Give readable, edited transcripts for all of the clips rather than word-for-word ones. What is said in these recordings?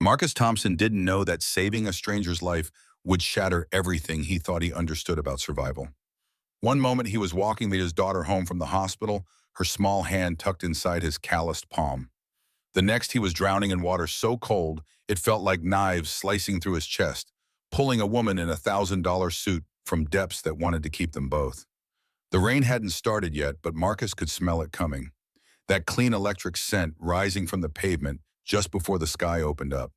Marcus Thompson didn't know that saving a stranger's life would shatter everything he thought he understood about survival. One moment he was walking his daughter home from the hospital, her small hand tucked inside his calloused palm. The next he was drowning in water so cold it felt like knives slicing through his chest, pulling a woman in $1,000 suit from depths that wanted to keep them both. The rain hadn't started yet, but Marcus could smell it coming. That clean electric scent rising from the pavement just before the sky opened up.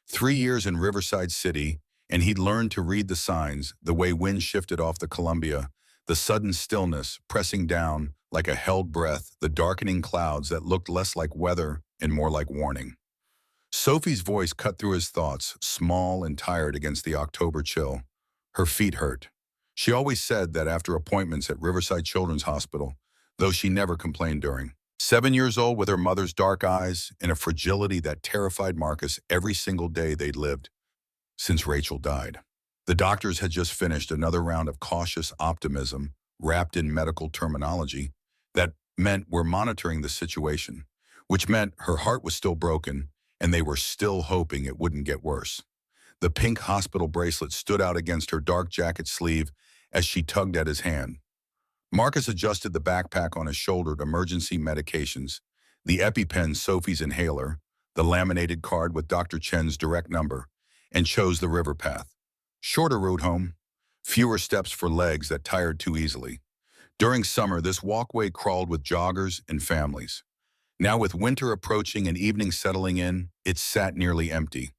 3 years in Riverside City, and he'd learned to read the signs, the way wind shifted off the Columbia, the sudden stillness pressing down like a held breath, the darkening clouds that looked less like weather and more like warning. Sophie's voice cut through his thoughts, small and tired against the October chill. Her feet hurt. She always said that after appointments at Riverside Children's Hospital, though she never complained during. 7 years old with her mother's dark eyes and a fragility that terrified Marcus every single day they'd lived since Rachel died. The doctors had just finished another round of cautious optimism wrapped in medical terminology that meant we're monitoring the situation, which meant her heart was still broken and they were still hoping it wouldn't get worse. The pink hospital bracelet stood out against her dark jacket sleeve as she tugged at his hand. Marcus adjusted the backpack on his shoulder to emergency medications, the EpiPen, Sophie's inhaler, the laminated card with Dr. Chen's direct number, and chose the river path. Shorter route home, fewer steps for legs that tired too easily. During summer, this walkway crawled with joggers and families. Now with winter approaching and evening settling in, it sat nearly empty.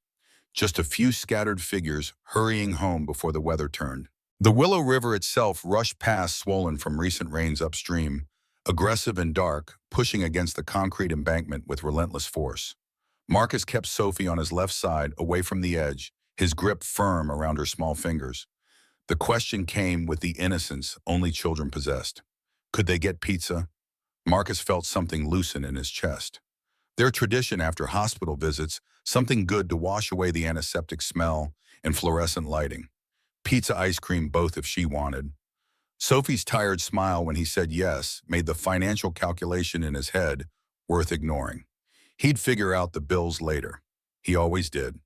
Just a few scattered figures hurrying home before the weather turned. The Willow River itself rushed past, swollen from recent rains upstream, aggressive and dark, pushing against the concrete embankment with relentless force. Marcus kept Sophie on his left side, away from the edge, his grip firm around her small fingers. The question came with the innocence only children possessed. Could they get pizza? Marcus felt something loosen in his chest. Their tradition after hospital visits, something good to wash away the antiseptic smell and fluorescent lighting. Pizza, ice cream, both if she wanted. Sophie's tired smile when he said yes made the financial calculation in his head worth ignoring. He'd figure out the bills later. He always did.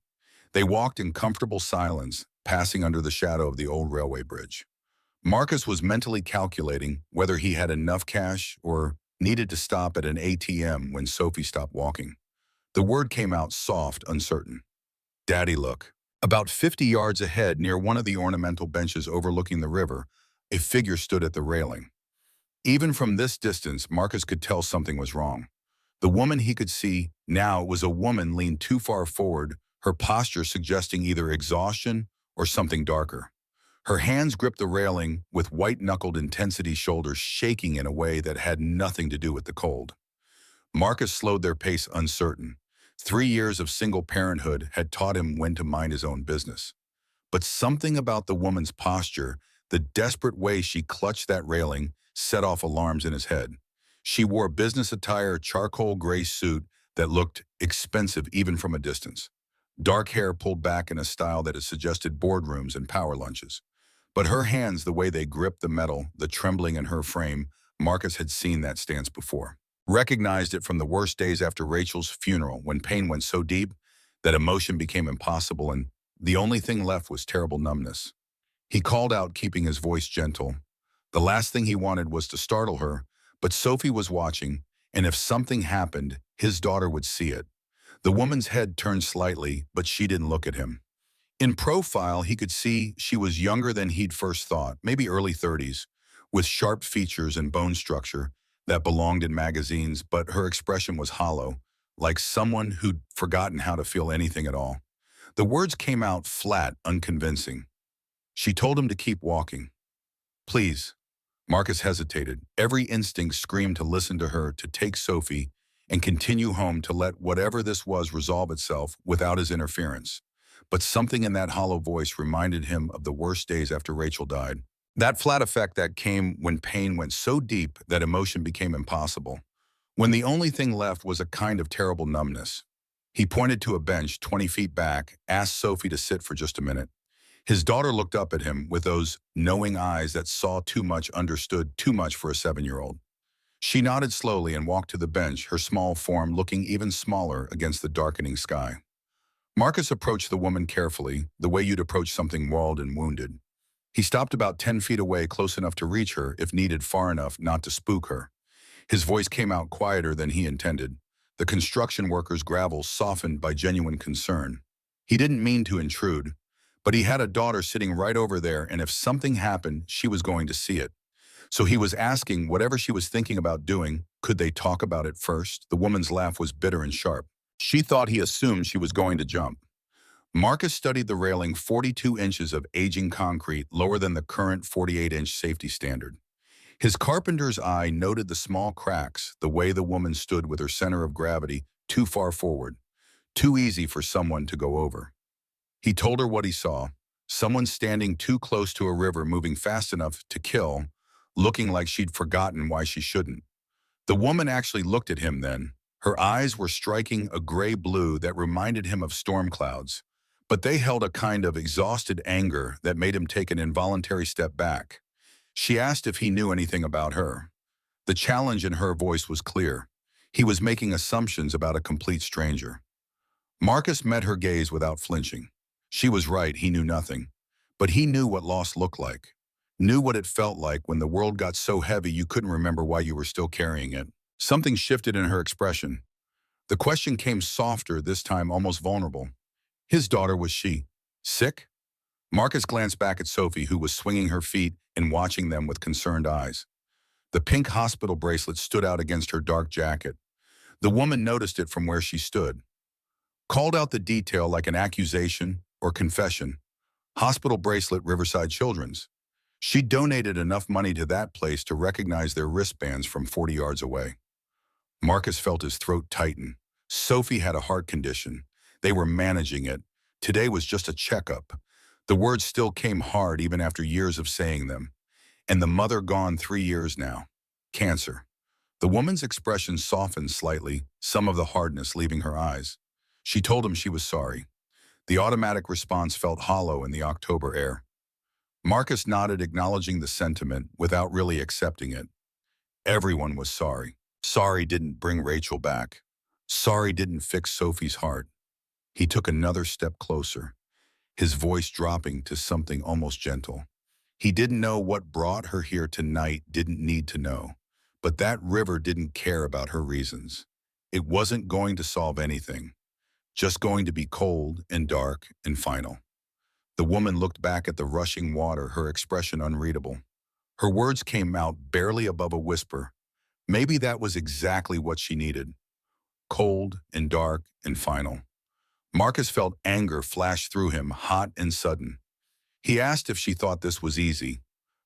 They walked in comfortable silence, passing under the shadow of the old railway bridge. Marcus was mentally calculating whether he had enough cash or needed to stop at an ATM when Sophie stopped walking. The word came out soft, uncertain. Daddy, look. About 50 yards ahead, near one of the ornamental benches overlooking the river, a figure stood at the railing. Even from this distance, Marcus could tell something was wrong. The woman he could see now was a woman leaned too far forward, her posture suggesting either exhaustion or something darker. Her hands gripped the railing with white-knuckled intensity, shoulders shaking in a way that had nothing to do with the cold. Marcus slowed their pace, uncertain. 3 years of single parenthood had taught him when to mind his own business. But something about the woman's posture, the desperate way she clutched that railing, set off alarms in his head. She wore business attire, charcoal gray suit that looked expensive even from a distance. Dark hair pulled back in a style that had suggested boardrooms and power lunches. But her hands, the way they gripped the metal, the trembling in her frame, Marcus had seen that stance before. Recognized it from the worst days after Rachel's funeral, when pain went so deep that emotion became impossible and the only thing left was terrible numbness. He called out, keeping his voice gentle. The last thing he wanted was to startle her, but Sophie was watching, and if something happened, his daughter would see it. The woman's head turned slightly, but she didn't look at him. In profile, he could see she was younger than he'd first thought, maybe early 30s, with sharp features and bone structure that belonged in magazines, but her expression was hollow, like someone who'd forgotten how to feel anything at all. The words came out flat, unconvincing. She told him to keep walking. Please. Marcus hesitated. Every instinct screamed to listen to her, to take Sophie, and continue home, to let whatever this was resolve itself without his interference. But something in that hollow voice reminded him of the worst days after Rachel died. That flat effect that came when pain went so deep that emotion became impossible. When the only thing left was a kind of terrible numbness. He pointed to a bench 20 feet back, asked Sophie to sit for just a minute. His daughter looked up at him with those knowing eyes that saw too much, understood too much for a 7-year-old. She nodded slowly and walked to the bench, her small form looking even smaller against the darkening sky. Marcus approached the woman carefully, the way you'd approach something mauled and wounded. He stopped about 10 feet away, close enough to reach her, if needed far enough not to spook her. His voice came out quieter than he intended. The construction worker's gravel softened by genuine concern. He didn't mean to intrude, but he had a daughter sitting right over there, and if something happened, she was going to see it. So he was asking whatever she was thinking about doing, could they talk about it first? The woman's laugh was bitter and sharp. She thought he assumed she was going to jump. Marcus studied the railing, 42 inches of aging concrete, lower than the current 48-inch safety standard. His carpenter's eye noted the small cracks, the way the woman stood with her center of gravity too far forward, too easy for someone to go over. He told her what he saw, someone standing too close to a river moving fast enough to kill, looking like she'd forgotten why she shouldn't. The woman actually looked at him then. Her eyes were striking a gray blue that reminded him of storm clouds, but they held a kind of exhausted anger that made him take an involuntary step back. She asked if he knew anything about her. The challenge in her voice was clear. He was making assumptions about a complete stranger. Marcus met her gaze without flinching. She was right, he knew nothing. But he knew what loss looked like. Knew what it felt like when the world got so heavy you couldn't remember why you were still carrying it. Something shifted in her expression. The question came softer, this time almost vulnerable. His daughter, was she sick? Marcus glanced back at Sophie, who was swinging her feet and watching them with concerned eyes. The pink hospital bracelet stood out against her dark jacket. The woman noticed it from where she stood. Called out the detail like an accusation or confession. Hospital bracelet, Riverside Children's. She donated enough money to that place to recognize their wristbands from 40 yards away. Marcus felt his throat tighten. Sophie had a heart condition. They were managing it. Today was just a checkup. The words still came hard even after years of saying them. And the mother gone 3 years now. Cancer. The woman's expression softened slightly, some of the hardness leaving her eyes. She told him she was sorry. The automatic response felt hollow in the October air. Marcus nodded, acknowledging the sentiment without really accepting it. Everyone was sorry. Sorry didn't bring Rachel back. Sorry didn't fix Sophie's heart. He took another step closer, his voice dropping to something almost gentle. He didn't know what brought her here tonight, didn't need to know. But that river didn't care about her reasons. It wasn't going to solve anything, just going to be cold and dark and final. The woman looked back at the rushing water, her expression unreadable. Her words came out barely above a whisper. Maybe that was exactly what she needed. Cold and dark and final. Marcus felt anger flash through him, hot and sudden. He asked if she thought this was easy.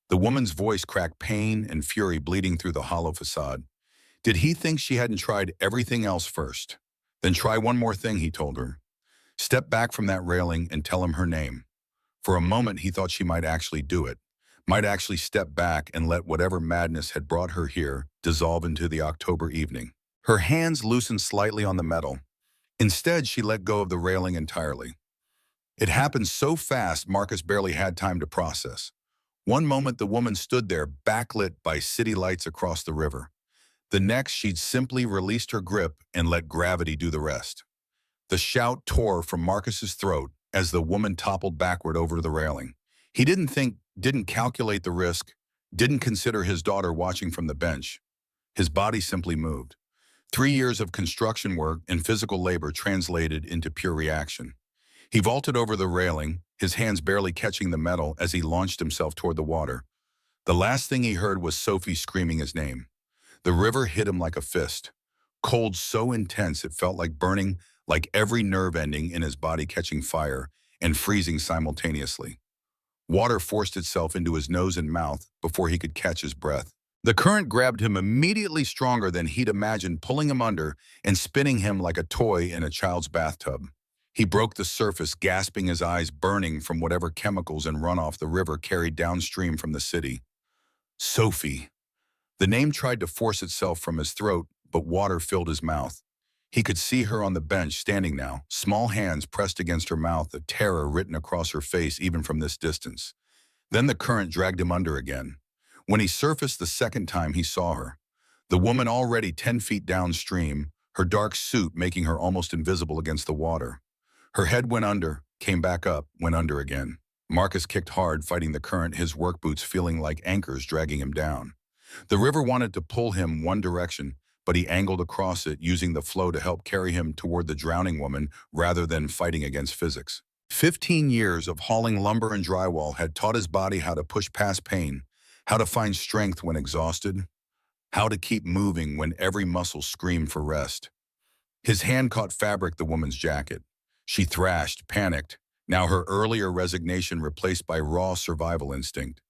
The woman's voice cracked, pain and fury bleeding through the hollow facade. Did he think she hadn't tried everything else first? Then try one more thing, he told her. Step back from that railing and tell him her name. For a moment, he thought she might actually do it, might actually step back and let whatever madness had brought her here dissolve into the October evening. Her hands loosened slightly on the metal. Instead, she let go of the railing entirely. It happened so fast, Marcus barely had time to process. One moment, the woman stood there, backlit by city lights across the river. The next, she'd simply released her grip and let gravity do the rest. The shout tore from Marcus's throat as the woman toppled backward over the railing. He didn't think, didn't calculate the risk, didn't consider his daughter watching from the bench. His body simply moved. 3 years of construction work and physical labor translated into pure reaction. He vaulted over the railing, his hands barely catching the metal as he launched himself toward the water. The last thing he heard was Sophie screaming his name. The river hit him like a fist. Cold so intense it felt like burning, like every nerve ending in his body catching fire and freezing simultaneously. Water forced itself into his nose and mouth before he could catch his breath. The current grabbed him immediately, stronger than he'd imagined, pulling him under and spinning him like a toy in a child's bathtub. He broke the surface, gasping, his eyes burning from whatever chemicals and runoff the river carried downstream from the city. Sophie. The name tried to force itself from his throat, but water filled his mouth. He could see her on the bench, standing now, small hands pressed against her mouth, a terror written across her face even from this distance. Then the current dragged him under again. When he surfaced the second time, he saw her. The woman already 10 feet downstream, her dark suit making her almost invisible against the water. Her head went under, came back up, went under again. Marcus kicked hard, fighting the current, his work boots feeling like anchors dragging him down. The river wanted to pull him one direction, but he angled across it, using the flow to help carry him toward the drowning woman rather than fighting against physics. 15 years of hauling lumber and drywall had taught his body how to push past pain, how to find strength when exhausted, how to keep moving when every muscle screamed for rest. His hand caught fabric, the woman's jacket. She thrashed, panicked, now her earlier resignation replaced by raw survival instinct.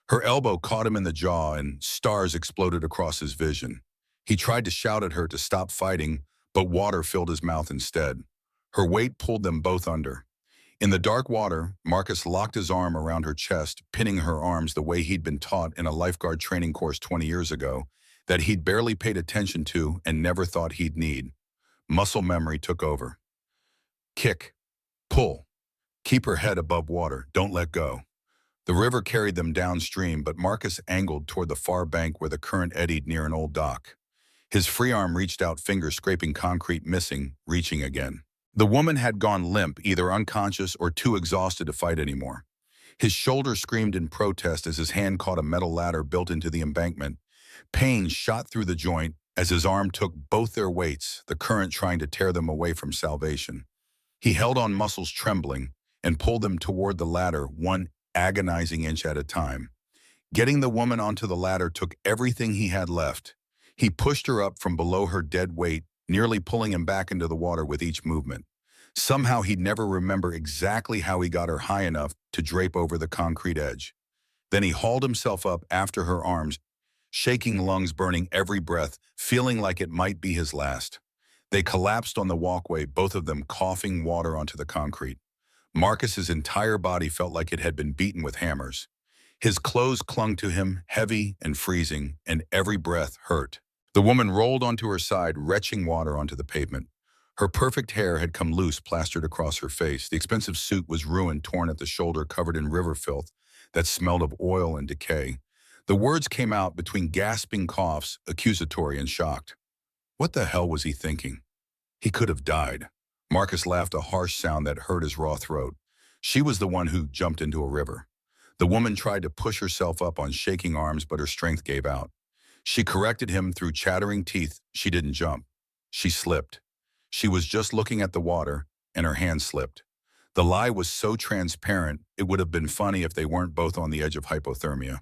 Her elbow caught him in the jaw and stars exploded across his vision. He tried to shout at her to stop fighting, but water filled his mouth instead. Her weight pulled them both under. In the dark water, Marcus locked his arm around her chest, pinning her arms the way he'd been taught in a lifeguard training course 20 years ago, that he'd barely paid attention to and never thought he'd need. Muscle memory took over. Kick. Pull. Keep her head above water. Don't let go. The river carried them downstream, but Marcus angled toward the far bank where the current eddied near an old dock. His free arm reached out, fingers scraping concrete, missing, reaching again. The woman had gone limp, either unconscious or too exhausted to fight anymore. His shoulder screamed in protest as his hand caught a metal ladder built into the embankment. Pain shot through the joint as his arm took both their weights, the current trying to tear them away from salvation. He held on, muscles trembling, and pulled them toward the ladder, one agonizing inch at a time. Getting the woman onto the ladder took everything he had left. He pushed her up from below her dead weight, nearly pulling him back into the water with each movement. Somehow he'd never remember exactly how he got her high enough to drape over the concrete edge. Then he hauled himself up after her arms, shaking lungs, burning every breath, feeling like it might be his last. They collapsed on the walkway, both of them coughing water onto the concrete. Marcus's entire body felt like it had been beaten with hammers. His clothes clung to him, heavy and freezing, and every breath hurt. The woman rolled onto her side, retching water onto the pavement. Her perfect hair had come loose, plastered across her face. The expensive suit was ruined, torn at the shoulder, covered in river filth that smelled of oil and decay. The words came out between gasping coughs, accusatory and shocked. What the hell was he thinking? He could have died. Marcus laughed, a harsh sound that hurt his raw throat. She was the one who jumped into a river. The woman tried to push herself up on shaking arms, but her strength gave out. She corrected him through chattering teeth. She didn't jump. She slipped. She was just looking at the water, and her hand slipped. The lie was so transparent, it would have been funny if they weren't both on the edge of hypothermia.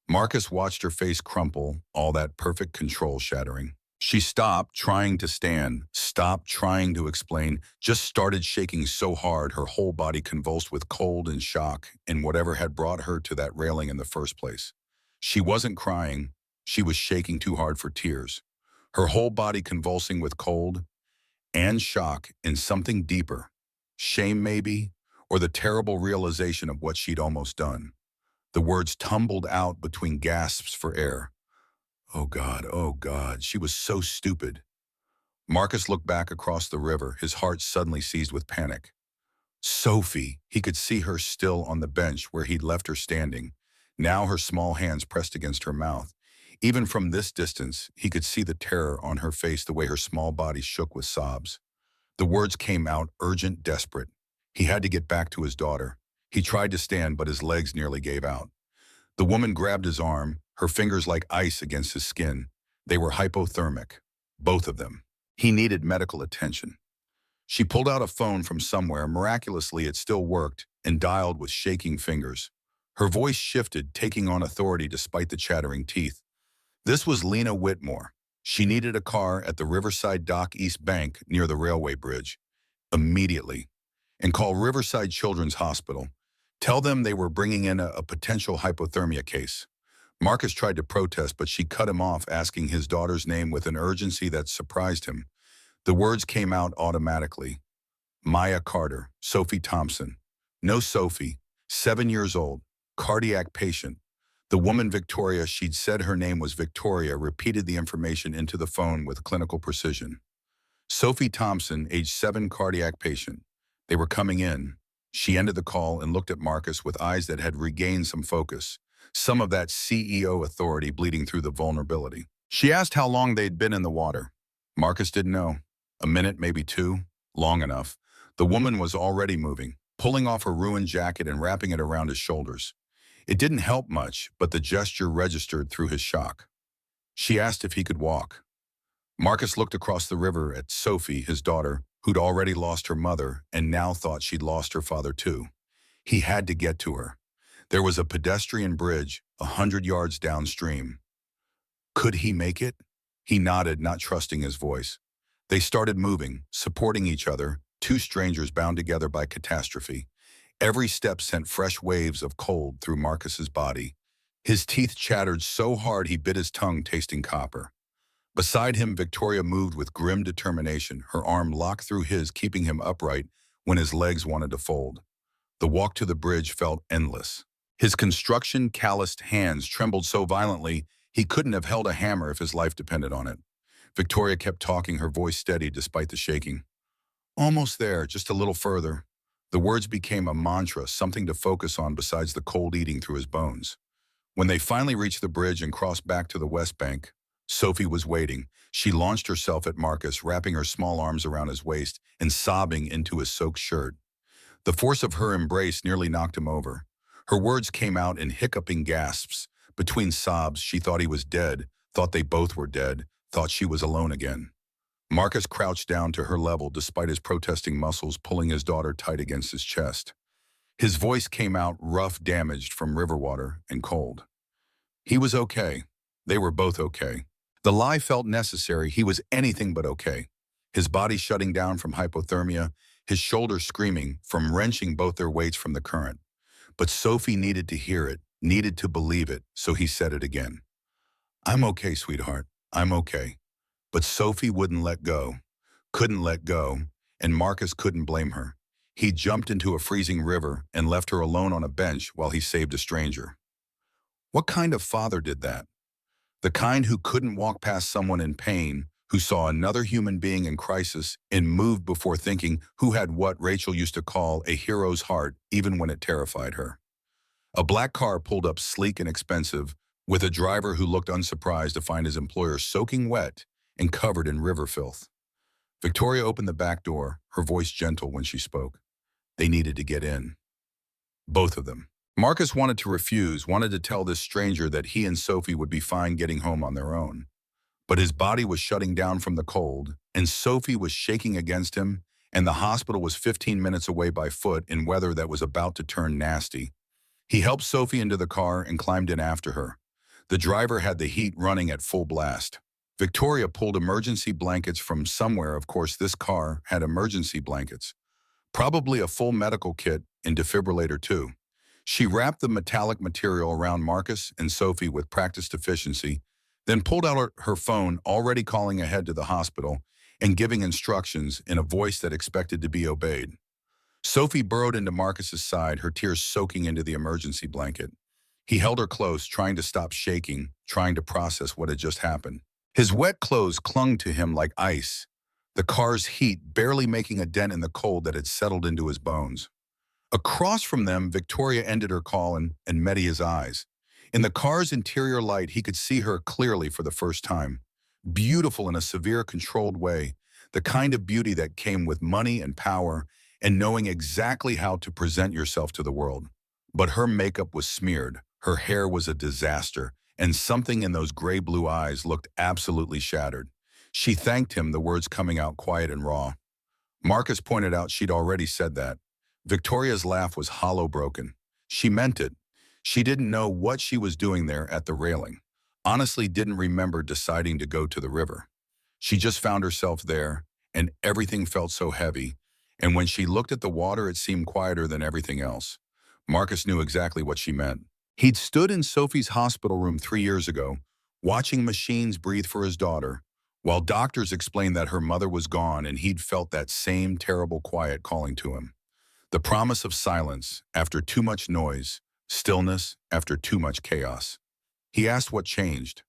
Marcus watched her face crumple, all that perfect control shattering. She stopped trying to stand, stopped trying to explain, just started shaking so hard her whole body convulsed with cold and shock and whatever had brought her to that railing in the first place. She wasn't crying. She was shaking too hard for tears. Her whole body convulsing with cold and shock and something deeper. Shame maybe, or the terrible realization of what she'd almost done. The words tumbled out between gasps for air. Oh God, she was so stupid. Marcus looked back across the river, his heart suddenly seized with panic. Sophie, he could see her still on the bench where he'd left her standing, now her small hands pressed against her mouth. Even from this distance, he could see the terror on her face, the way her small body shook with sobs. The words came out, urgent, desperate. He had to get back to his daughter. He tried to stand, but his legs nearly gave out. The woman grabbed his arm, her fingers like ice against his skin. They were hypothermic, both of them. He needed medical attention. She pulled out a phone from somewhere. Miraculously, it still worked, and dialed with shaking fingers. Her voice shifted, taking on authority despite the chattering teeth. This was Lena Whitmore. She needed a car at the Riverside Dock East Bank near the railway bridge. Immediately. And call Riverside Children's Hospital. Tell them they were bringing in a potential hypothermia case. Marcus tried to protest, but she cut him off, asking his daughter's name with an urgency that surprised him. The words came out automatically. Maya Carter, Sophie Thompson. No Sophie, 7 years old, cardiac patient. The woman Victoria, she'd said her name was Victoria, repeated the information into the phone with clinical precision. Sophie Thompson, age 7, cardiac patient. They were coming in. She ended the call and looked at Marcus with eyes that had regained some focus, some of that CEO authority bleeding through the vulnerability. She asked how long they'd been in the water. Marcus didn't know. A minute, maybe 2. Long enough. The woman was already moving, pulling off her ruined jacket and wrapping it around his shoulders. It didn't help much, but the gesture registered through his shock. She asked if he could walk. Marcus looked across the river at Sophie, his daughter, who'd already lost her mother and now thought she'd lost her father too. He had to get to her. There was a pedestrian bridge 100 yards downstream. Could he make it? He nodded, not trusting his voice. They started moving, supporting each other, two strangers bound together by catastrophe. Every step sent fresh waves of cold through Marcus's body. His teeth chattered so hard he bit his tongue, tasting copper. Beside him, Victoria moved with grim determination, her arm locked through his, keeping him upright when his legs wanted to fold. The walk to the bridge felt endless. His construction-calloused hands trembled so violently he couldn't have held a hammer if his life depended on it. Victoria kept talking, her voice steady despite the shaking. Almost there, just a little further. The words became a mantra, something to focus on besides the cold eating through his bones. When they finally reached the bridge and crossed back to the west bank, Sophie was waiting. She launched herself at Marcus, wrapping her small arms around his waist and sobbing into his soaked shirt. The force of her embrace nearly knocked him over. Her words came out in hiccuping gasps. Between sobs, she thought he was dead, thought they both were dead, thought she was alone again. Marcus crouched down to her level despite his protesting muscles pulling his daughter tight against his chest. His voice came out rough, damaged from river water and cold. He was okay. They were both okay. The lie felt necessary. He was anything but okay. His body shutting down from hypothermia, his shoulders screaming from wrenching both their weights from the current. But Sophie needed to hear it, needed to believe it, so he said it again. "I'm okay, sweetheart. I'm okay." But Sophie wouldn't let go, couldn't let go, and Marcus couldn't blame her. He jumped into a freezing river and left her alone on a bench while he saved a stranger. What kind of father did that? The kind who couldn't walk past someone in pain, who saw another human being in crisis and moved before thinking, who had what Rachel used to call a hero's heart, even when it terrified her. A black car pulled up sleek and expensive, with a driver who looked unsurprised to find his employer soaking wet and covered in river filth. Victoria opened the back door, her voice gentle when she spoke. They needed to get in. Both of them. Marcus wanted to refuse, wanted to tell this stranger that he and Sophie would be fine getting home on their own. But his body was shutting down from the cold, and Sophie was shaking against him, and the hospital was 15 minutes away by foot in weather that was about to turn nasty. He helped Sophie into the car and climbed in after her. The driver had the heat running at full blast. Victoria pulled emergency blankets from somewhere. Of course, this car had emergency blankets. Probably a full medical kit and defibrillator too. She wrapped the metallic material around Marcus and Sophie with practiced efficiency, then pulled out her phone, already calling ahead to the hospital and giving instructions in a voice that expected to be obeyed. Sophie burrowed into Marcus's side, her tears soaking into the emergency blanket. He held her close, trying to stop shaking, trying to process what had just happened. His wet clothes clung to him like ice, the car's heat barely making a dent in the cold that had settled into his bones. Across from them, Victoria ended her call and met his eyes. In the car's interior light, he could see her clearly for the first time. Beautiful in a severe, controlled way, the kind of beauty that came with money and power and knowing exactly how to present yourself to the world. But her makeup was smeared, her hair was a disaster, and something in those gray-blue eyes looked absolutely shattered. She thanked him, the words coming out quiet and raw. Marcus pointed out she'd already said that. Victoria's laugh was hollow, broken. She meant it. She didn't know what she was doing there at the railing. Honestly, didn't remember deciding to go to the river. She just found herself there, and everything felt so heavy. And when she looked at the water, it seemed quieter than everything else. Marcus knew exactly what she meant. He'd stood in Sophie's hospital room 3 years ago, watching machines breathe for his daughter, while doctors explained that her mother was gone, and he'd felt that same terrible quiet calling to him. The promise of silence after too much noise, stillness after too much chaos. He asked what changed,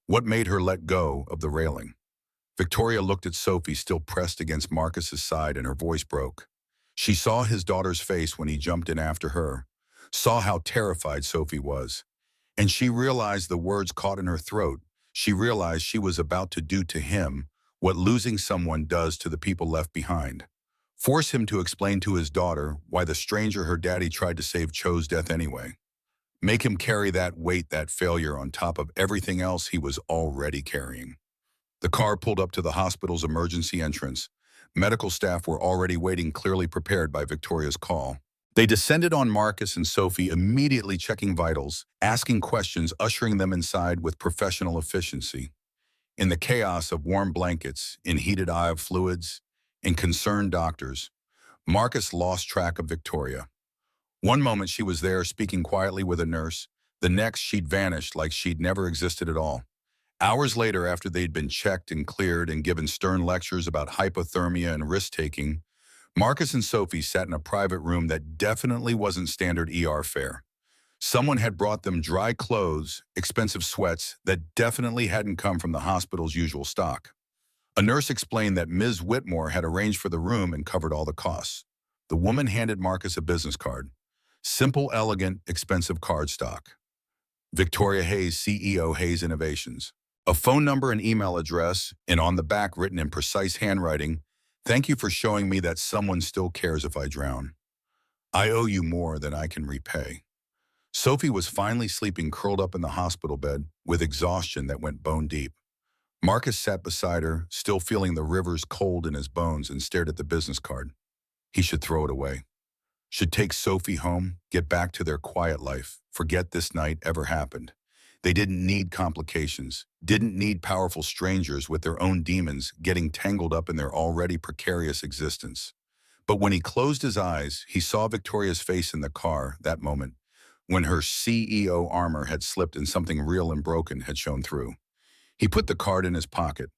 what made her let go of the railing. Victoria looked at Sophie, still pressed against Marcus's side, and her voice broke. She saw his daughter's face when he jumped in after her, saw how terrified Sophie was, and she realized the words caught in her throat. She realized she was about to do to him what losing someone does to the people left behind. Force him to explain to his daughter why the stranger her daddy tried to save chose death anyway. Make him carry that weight, that failure on top of everything else he was already carrying. The car pulled up to the hospital's emergency entrance. Medical staff were already waiting, clearly prepared by Victoria's call. They descended on Marcus and Sophie, immediately checking vitals, asking questions, ushering them inside with professional efficiency. In the chaos of warm blankets, in heated eye of fluids, in concerned doctors, Marcus lost track of Victoria. One moment she was there speaking quietly with a nurse, the next she'd vanished like she'd never existed at all. Hours later, after they'd been checked and cleared and given stern lectures about hypothermia and risk-taking, Marcus and Sophie sat in a private room that definitely wasn't standard ER fare. Someone had brought them dry clothes, expensive sweats that definitely hadn't come from the hospital's usual stock. A nurse explained that Ms. Whitmore had arranged for the room and covered all the costs. The woman handed Marcus a business card. Simple, elegant, expensive cardstock. Victoria Hayes, CEO, Hayes Innovations. A phone number and email address, and on the back written in precise handwriting, "Thank you for showing me that someone still cares if I drown. I owe you more than I can repay." Sophie was finally sleeping curled up in the hospital bed with exhaustion that went bone deep. Marcus sat beside her, still feeling the rivers cold in his bones, and stared at the business card. He should throw it away. Should take Sophie home, get back to their quiet life, forget this night ever happened. They didn't need complications, didn't need powerful strangers with their own demons getting tangled up in their already precarious existence. But when he closed his eyes, he saw Victoria's face in the car that moment, when her CEO armor had slipped and something real and broken had shown through. He put the card in his pocket.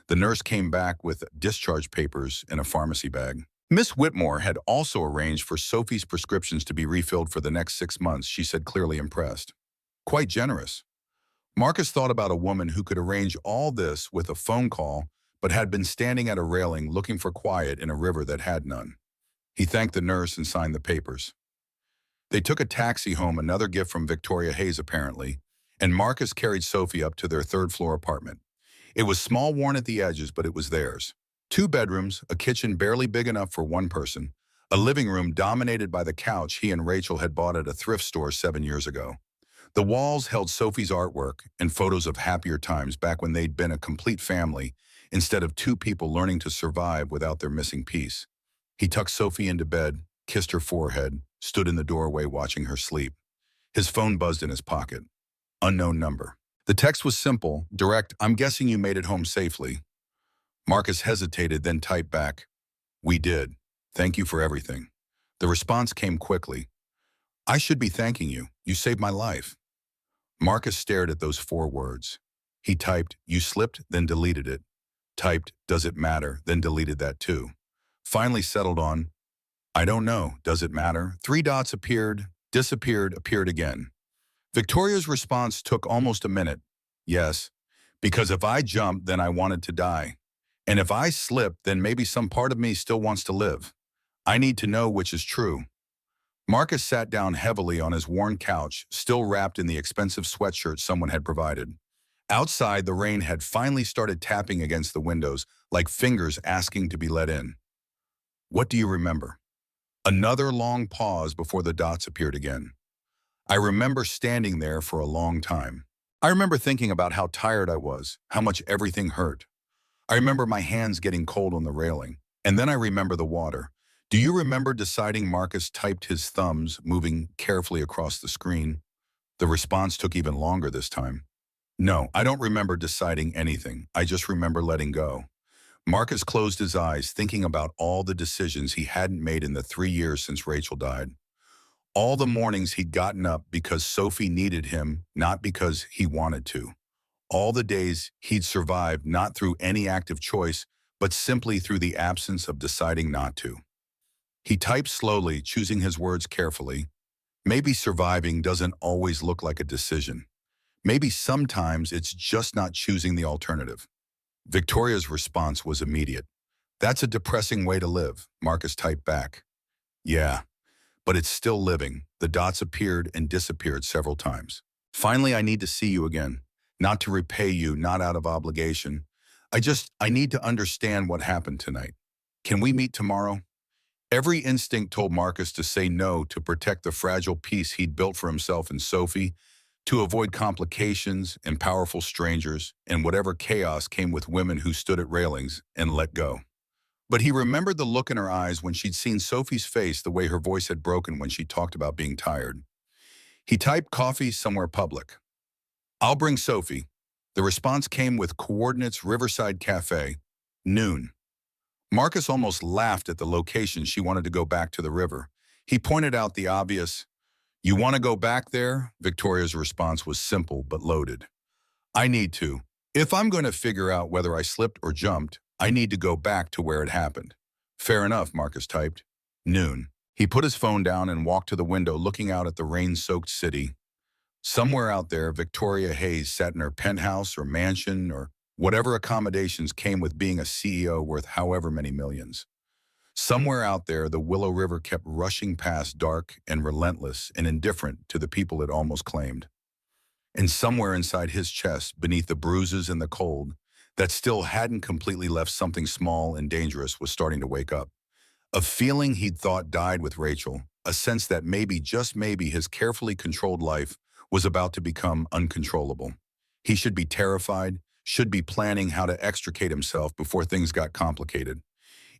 The nurse came back with discharge papers and a pharmacy bag. Miss Whitmore had also arranged for Sophie's prescriptions to be refilled for the next 6 months, she said, clearly impressed. Quite generous. Marcus thought about a woman who could arrange all this with a phone call, but had been standing at a railing looking for quiet in a river that had none. He thanked the nurse and signed the papers. They took a taxi home, another gift from Victoria Hayes apparently, and Marcus carried Sophie up to their third-floor apartment. It was small, worn at the edges, but it was theirs. 2 bedrooms, a kitchen barely big enough for one person, a living room dominated by the couch he and Rachel had bought at a thrift store 7 years ago. The walls held Sophie's artwork and photos of happier times back when they'd been a complete family instead of 2 people learning to survive without their missing piece. He tucked Sophie into bed, kissed her forehead, stood in the doorway watching her sleep. His phone buzzed in his pocket. Unknown number. The text was simple, direct. "I'm guessing you made it home safely." Marcus hesitated, then typed back, "We did. Thank you for everything." The response came quickly. "I should be thanking you. You saved my life." Marcus stared at those 4 words. He typed, "You slipped," then deleted it. Typed, "Does it matter?" then deleted that too. Finally settled on, "I don't know. Does it matter?" 3 dots appeared, disappeared, appeared again. Victoria's response took almost a minute. "Yes, because if I jumped, then I wanted to die. And if I slipped, then maybe some part of me still wants to live. I need to know which is true." Marcus sat down heavily on his worn couch, still wrapped in the expensive sweatshirt someone had provided. Outside, the rain had finally started tapping against the windows, like fingers asking to be let in. "What do you remember?" Another long pause before the dots appeared again. "I remember standing there for a long time. I remember thinking about how tired I was, how much everything hurt. I remember my hands getting cold on the railing. And then I remember the water. Do you remember deciding?" Marcus typed, his thumbs moving carefully across the screen. The response took even longer this time. "No, I don't remember deciding anything. I just remember letting go." Marcus closed his eyes, thinking about all the decisions he hadn't made in the 3 years since Rachel died. All the mornings he'd gotten up because Sophie needed him, not because he wanted to. All the days he'd survived not through any active choice, but simply through the absence of deciding not to. He typed slowly, choosing his words carefully. Maybe surviving doesn't always look like a decision. Maybe sometimes it's just not choosing the alternative. Victoria's response was immediate. "That's a depressing way to live," Marcus typed back. "Yeah, but it's still living." The dots appeared and disappeared several times. "Finally, I need to see you again. Not to repay you, not out of obligation. I need to understand what happened tonight. Can we meet tomorrow?" Every instinct told Marcus to say no to protect the fragile peace he'd built for himself and Sophie, to avoid complications and powerful strangers and whatever chaos came with women who stood at railings and let go. But he remembered the look in her eyes when she'd seen Sophie's face, the way her voice had broken when she talked about being tired. He typed coffee somewhere public. "I'll bring Sophie." The response came with coordinates: Riverside Cafe, noon. Marcus almost laughed at the location. She wanted to go back to the river. He pointed out the obvious. "You want to go back there?" Victoria's response was simple but loaded. "I need to. If I'm going to figure out whether I slipped or jumped, I need to go back to where it happened." "Fair enough," Marcus typed. Noon. He put his phone down and walked to the window, looking out at the rain-soaked city. Somewhere out there, Victoria Hayes sat in her penthouse or mansion or whatever accommodations came with being a CEO worth however many millions. Somewhere out there, the Willow River kept rushing past, dark and relentless and indifferent to the people it almost claimed. And somewhere inside his chest, beneath the bruises and the cold, that still hadn't completely left, something small and dangerous was starting to wake up. A feeling he'd thought died with Rachel, a sense that maybe, just maybe, his carefully controlled life was about to become uncontrollable. He should be terrified, should be planning how to extricate himself before things got complicated.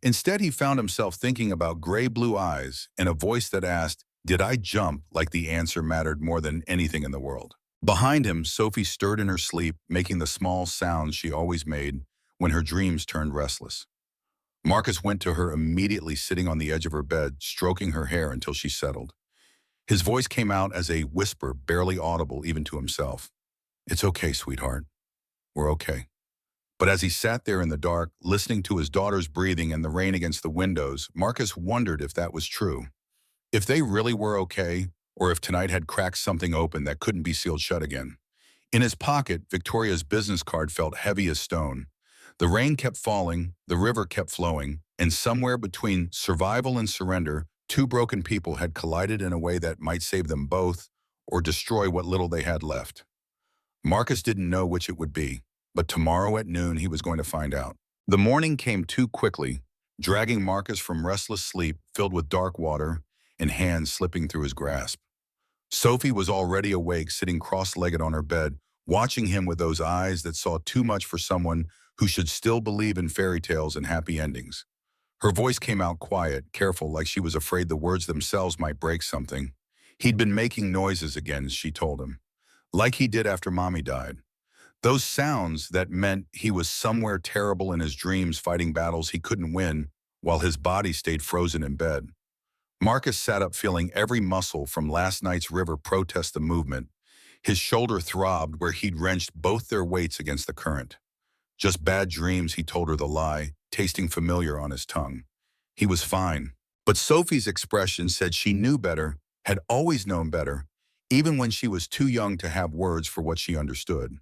Instead, he found himself thinking about gray-blue eyes and a voice that asked, "Did I jump?" like the answer mattered more than anything in the world. Behind him, Sophie stirred in her sleep, making the small sounds she always made when her dreams turned restless. Marcus went to her immediately, sitting on the edge of her bed, stroking her hair until she settled. His voice came out as a whisper, barely audible even to himself. "It's okay, sweetheart. We're okay." But as he sat there in the dark, listening to his daughter's breathing and the rain against the windows, Marcus wondered if that was true. If they really were okay, or if tonight had cracked something open that couldn't be sealed shut again. In his pocket, Victoria's business card felt heavy as stone. The rain kept falling, the river kept flowing, and somewhere between survival and surrender, two broken people had collided in a way that might save them both or destroy what little they had left. Marcus didn't know which it would be, but tomorrow at noon he was going to find out. The morning came too quickly, dragging Marcus from restless sleep filled with dark water and hands slipping through his grasp. Sophie was already awake, sitting cross-legged on her bed, watching him with those eyes that saw too much for someone who should still believe in fairy tales and happy endings. Her voice came out quiet, careful, like she was afraid the words themselves might break something. He'd been making noises again, she told him, like he did after Mommy died. Those sounds that meant he was somewhere terrible in his dreams, fighting battles he couldn't win while his body stayed frozen in bed. Marcus sat up, feeling every muscle from last night's river protest the movement. His shoulder throbbed where he'd wrenched both their weights against the current. "Just bad dreams," he told her the lie, tasting familiar on his tongue. He was fine. But Sophie's expression said she knew better, had always known better, even when she was too young to have words for what she understood.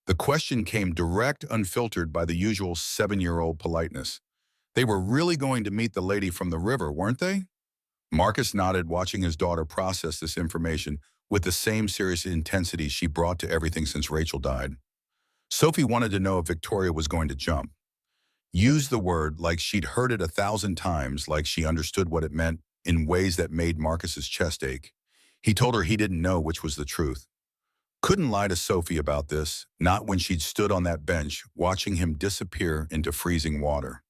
The question came direct, unfiltered by the usual 7-year-old politeness. They were really going to meet the lady from the river, weren't they? Marcus nodded, watching his daughter process this information with the same serious intensity she brought to everything since Rachel died. Sophie wanted to know if Victoria was going to jump. Use the word like she'd heard it 1,000 times, like she understood what it meant in ways that made Marcus's chest ache. He told her he didn't know which was the truth. Couldn't lie to Sophie about this, not when she'd stood on that bench, watching him disappear into freezing water.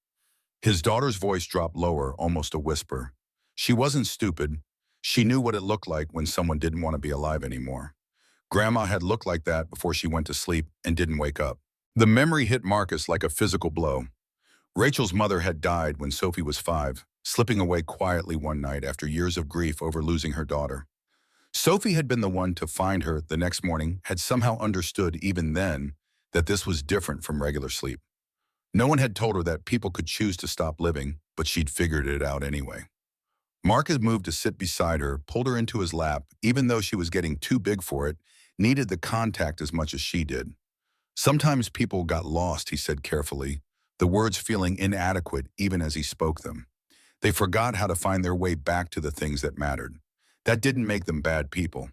His daughter's voice dropped lower, almost a whisper. She wasn't stupid. She knew what it looked like when someone didn't want to be alive anymore. Grandma had looked like that before she went to sleep and didn't wake up. The memory hit Marcus like a physical blow. Rachel's mother had died when Sophie was 5, slipping away quietly one night after years of grief over losing her daughter. Sophie had been the one to find her the next morning, had somehow understood even then that this was different from regular sleep. No one had told her that people could choose to stop living, but she'd figured it out anyway. Marcus moved to sit beside her, pulled her into his lap, even though she was getting too big for it, needed the contact as much as she did. "Sometimes people got lost," he said carefully, the words feeling inadequate even as he spoke them. "They forgot how to find their way back to the things that mattered. That didn't make them bad people.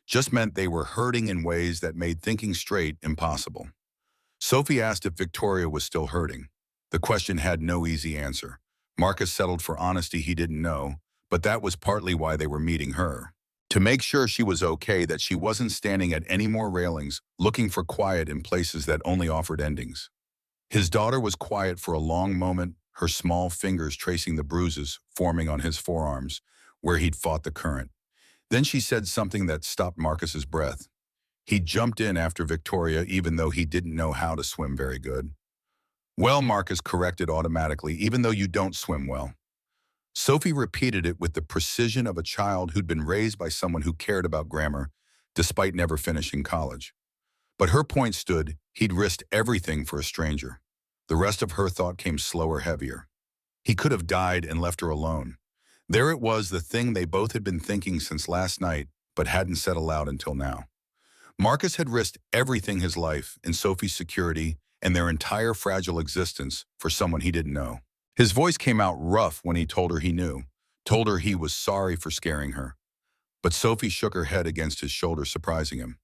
Just meant they were hurting in ways that made thinking straight impossible." Sophie asked if Victoria was still hurting. The question had no easy answer. Marcus settled for honesty he didn't know, but that was partly why they were meeting her. To make sure she was okay, that she wasn't standing at any more railings, looking for quiet in places that only offered endings. His daughter was quiet for a long moment, her small fingers tracing the bruises forming on his forearms, where he'd fought the current. Then she said something that stopped Marcus's breath. He jumped in after Victoria even though he didn't know how to swim very good. Well, Marcus corrected automatically, even though you don't swim well. Sophie repeated it with the precision of a child who'd been raised by someone who cared about grammar, despite never finishing college. But her point stood, he'd risked everything for a stranger. The rest of her thought came slower, heavier. He could have died and left her alone. There it was, the thing they both had been thinking since last night, but hadn't said aloud until now. Marcus had risked everything, his life and Sophie's security and their entire fragile existence, for someone he didn't know. His voice came out rough when he told her he knew, told her he was sorry for scaring her. But Sophie shook her head against his shoulder, surprising him.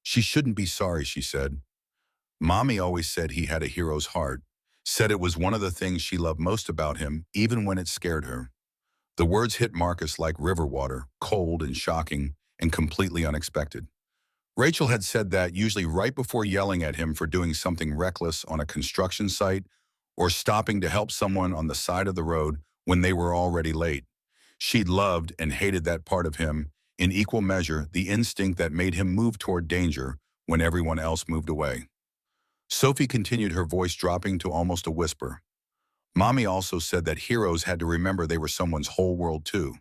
She shouldn't be sorry, she said. Mommy always said he had a hero's heart, said it was one of the things she loved most about him, even when it scared her. The words hit Marcus like river water, cold and shocking and completely unexpected. Rachel had said that usually right before yelling at him for doing something reckless on a construction site or stopping to help someone on the side of the road when they were already late. She'd loved and hated that part of him, in equal measure, the instinct that made him move toward danger when everyone else moved away. Sophie continued, her voice dropping to almost a whisper. Mommy also said that heroes had to remember they were someone's whole world too,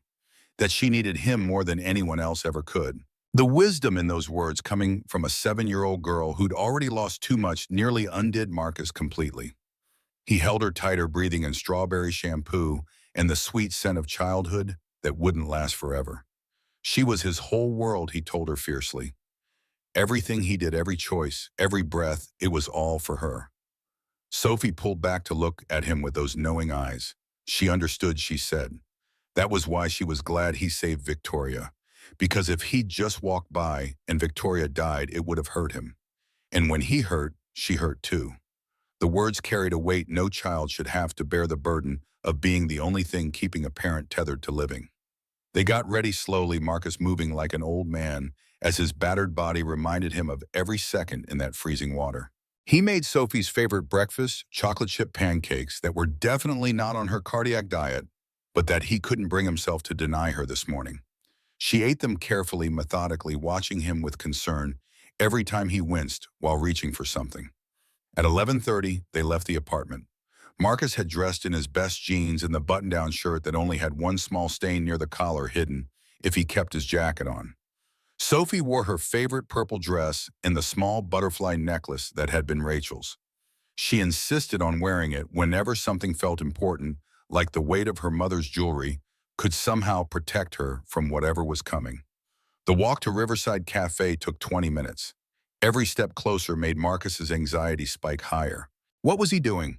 that she needed him more than anyone else ever could. The wisdom in those words, coming from a 7-year-old girl who'd already lost too much, nearly undid Marcus completely. He held her tighter, breathing in strawberry shampoo and the sweet scent of childhood that wouldn't last forever. She was his whole world, he told her fiercely. Everything he did, every choice, every breath, it was all for her. Sophie pulled back to look at him with those knowing eyes. She understood, she said. That was why she was glad he saved Victoria. Because if he'd just walked by and Victoria died, it would have hurt him. And when he hurt, she hurt too. The words carried a weight no child should have to bear, the burden of being the only thing keeping a parent tethered to living. They got ready slowly, Marcus moving like an old man, as his battered body reminded him of every second in that freezing water. He made Sophie's favorite breakfast, chocolate chip pancakes that were definitely not on her cardiac diet, but that he couldn't bring himself to deny her this morning. She ate them carefully, methodically, watching him with concern every time he winced while reaching for something. At 11:30, they left the apartment. Marcus had dressed in his best jeans and the button-down shirt that only had one small stain near the collar hidden if he kept his jacket on. Sophie wore her favorite purple dress and the small butterfly necklace that had been Rachel's. She insisted on wearing it whenever something felt important, like the weight of her mother's jewelry could somehow protect her from whatever was coming. The walk to Riverside Cafe took 20 minutes. Every step closer made Marcus's anxiety spike higher. What was he doing?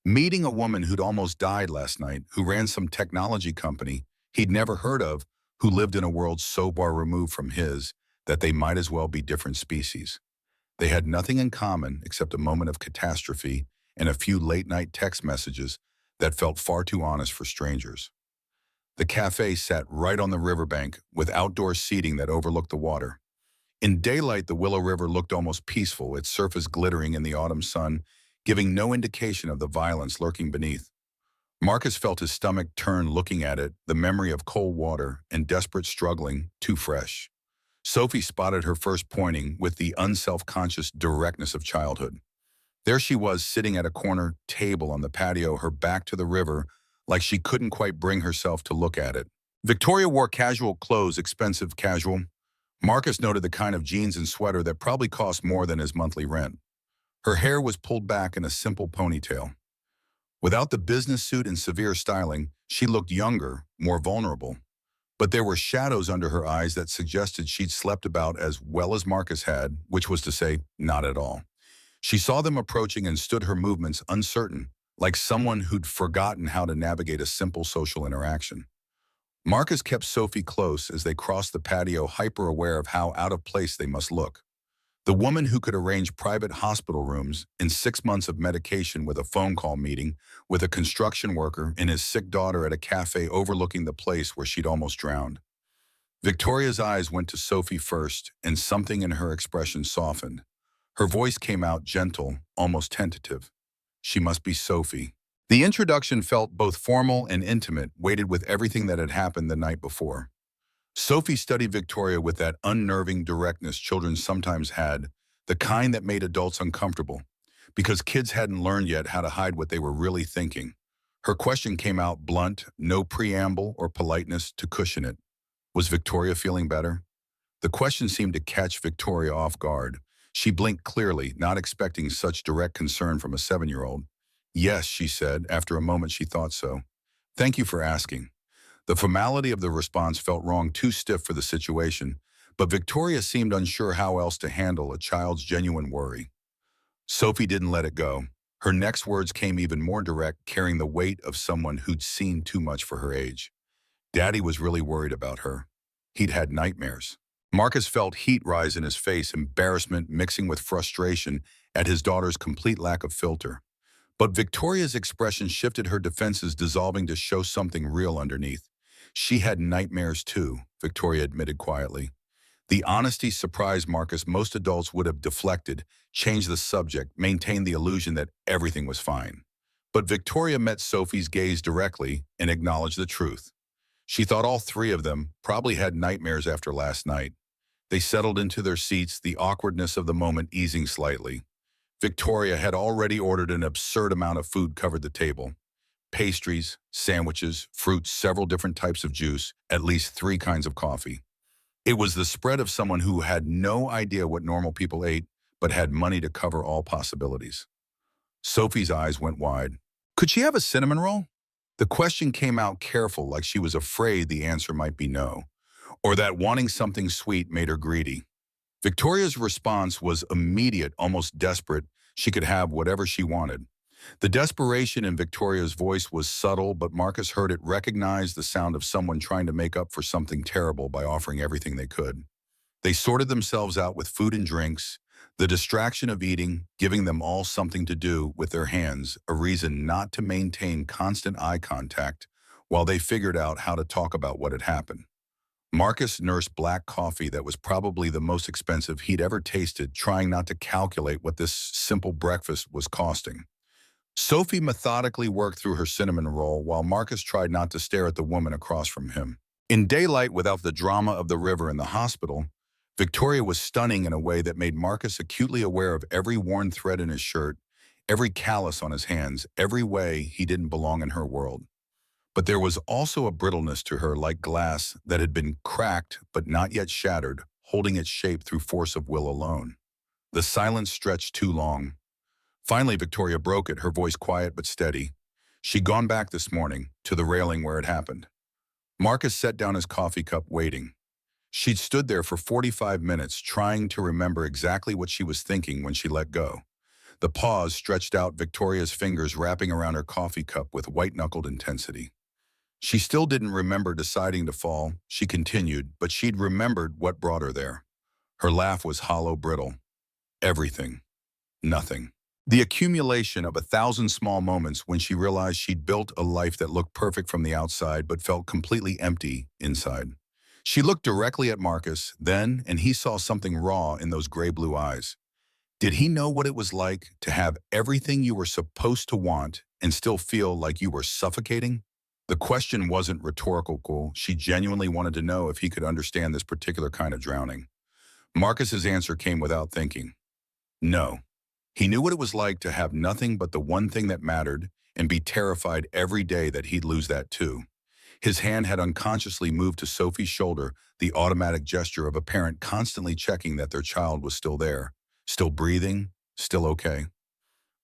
Meeting a woman who'd almost died last night, who ran some technology company he'd never heard of, who lived in a world so far removed from his that they might as well be different species. They had nothing in common except a moment of catastrophe and a few late-night text messages that felt far too honest for strangers. The cafe sat right on the riverbank with outdoor seating that overlooked the water. In daylight, the Willow River looked almost peaceful, its surface glittering in the autumn sun, giving no indication of the violence lurking beneath. Marcus felt his stomach turn looking at it, the memory of cold water and desperate struggling, too fresh. Sophie spotted her first, pointing with the unself-conscious directness of childhood. There she was, sitting at a corner table on the patio, her back to the river, like she couldn't quite bring herself to look at it. Victoria wore casual clothes, expensive casual. Marcus noted the kind of jeans and sweater that probably cost more than his monthly rent. Her hair was pulled back in a simple ponytail. Without the business suit and severe styling, she looked younger, more vulnerable. But there were shadows under her eyes that suggested she'd slept about as well as Marcus had, which was to say, not at all. She saw them approaching and stood, her movements uncertain, like someone who'd forgotten how to navigate a simple social interaction. Marcus kept Sophie close as they crossed the patio, hyper-aware of how out of place they must look. The woman who could arrange private hospital rooms and 6 months of medication with a phone call meeting with a construction worker and his sick daughter at a cafe overlooking the place where she'd almost drowned. Victoria's eyes went to Sophie first, and something in her expression softened. Her voice came out gentle, almost tentative. She must be Sophie. The introduction felt both formal and intimate, weighted with everything that had happened the night before. Sophie studied Victoria with that unnerving directness children sometimes had, the kind that made adults uncomfortable, because kids hadn't learned yet how to hide what they were really thinking. Her question came out blunt, no preamble or politeness to cushion it. Was Victoria feeling better? The question seemed to catch Victoria off guard. She blinked clearly, not expecting such direct concern from a 7-year-old. Yes, she said. After a moment, she thought so. Thank you for asking. The formality of the response felt wrong, too stiff for the situation, but Victoria seemed unsure how else to handle a child's genuine worry. Sophie didn't let it go. Her next words came even more direct, carrying the weight of someone who'd seen too much for her age. Daddy was really worried about her. He'd had nightmares. Marcus felt heat rise in his face, embarrassment mixing with frustration at his daughter's complete lack of filter. But Victoria's expression shifted, her defenses dissolving to show something real underneath. She had nightmares too, Victoria admitted quietly. The honesty surprised Marcus. Most adults would have deflected, changed the subject, maintained the illusion that everything was fine. But Victoria met Sophie's gaze directly and acknowledged the truth. She thought all three of them probably had nightmares after last night. They settled into their seats, the awkwardness of the moment easing slightly. Victoria had already ordered an absurd amount of food covered the table. Pastries, sandwiches, fruits, several different types of juice, at least 3 kinds of coffee. It was the spread of someone who had no idea what normal people ate, but had money to cover all possibilities. Sophie's eyes went wide. Could she have a cinnamon roll? The question came out careful, like she was afraid the answer might be no, or that wanting something sweet made her greedy. Victoria's response was immediate, almost desperate. She could have whatever she wanted. The desperation in Victoria's voice was subtle, but Marcus heard it, recognized the sound of someone trying to make up for something terrible by offering everything they could. They sorted themselves out with food and drinks, the distraction of eating, giving them all something to do with their hands, a reason not to maintain constant eye contact while they figured out how to talk about what had happened. Marcus nursed black coffee that was probably the most expensive he'd ever tasted, trying not to calculate what this simple breakfast was costing. Sophie methodically worked through her cinnamon roll while Marcus tried not to stare at the woman across from him. In daylight, without the drama of the river and the hospital, Victoria was stunning in a way that made Marcus acutely aware of every worn thread in his shirt, every callus on his hands, every way he didn't belong in her world. But there was also a brittleness to her, like glass that had been cracked but not yet shattered, holding its shape through force of will alone. The silence stretched too long. Finally, Victoria broke it, her voice quiet but steady. She'd gone back this morning, to the railing where it happened. Marcus set down his coffee cup, waiting. She'd stood there for 45 minutes, trying to remember exactly what she was thinking when she let go. The pause stretched out, Victoria's fingers wrapping around her coffee cup with white-knuckled intensity. She still didn't remember deciding to fall, she continued, but she'd remembered what brought her there. Her laugh was hollow, brittle. Everything. Nothing. The accumulation of 1,000 small moments when she realized she'd built a life that looked perfect from the outside but felt completely empty inside. She looked directly at Marcus then, and he saw something raw in those gray-blue eyes. Did he know what it was like to have everything you were supposed to want and still feel like you were suffocating? The question wasn't rhetorical. She genuinely wanted to know if he could understand this particular kind of drowning. Marcus's answer came without thinking. No. He knew what it was like to have nothing but the one thing that mattered and be terrified every day that he'd lose that too. His hand had unconsciously moved to Sophie's shoulder, the automatic gesture of a parent constantly checking that their child was still there, still breathing, still okay.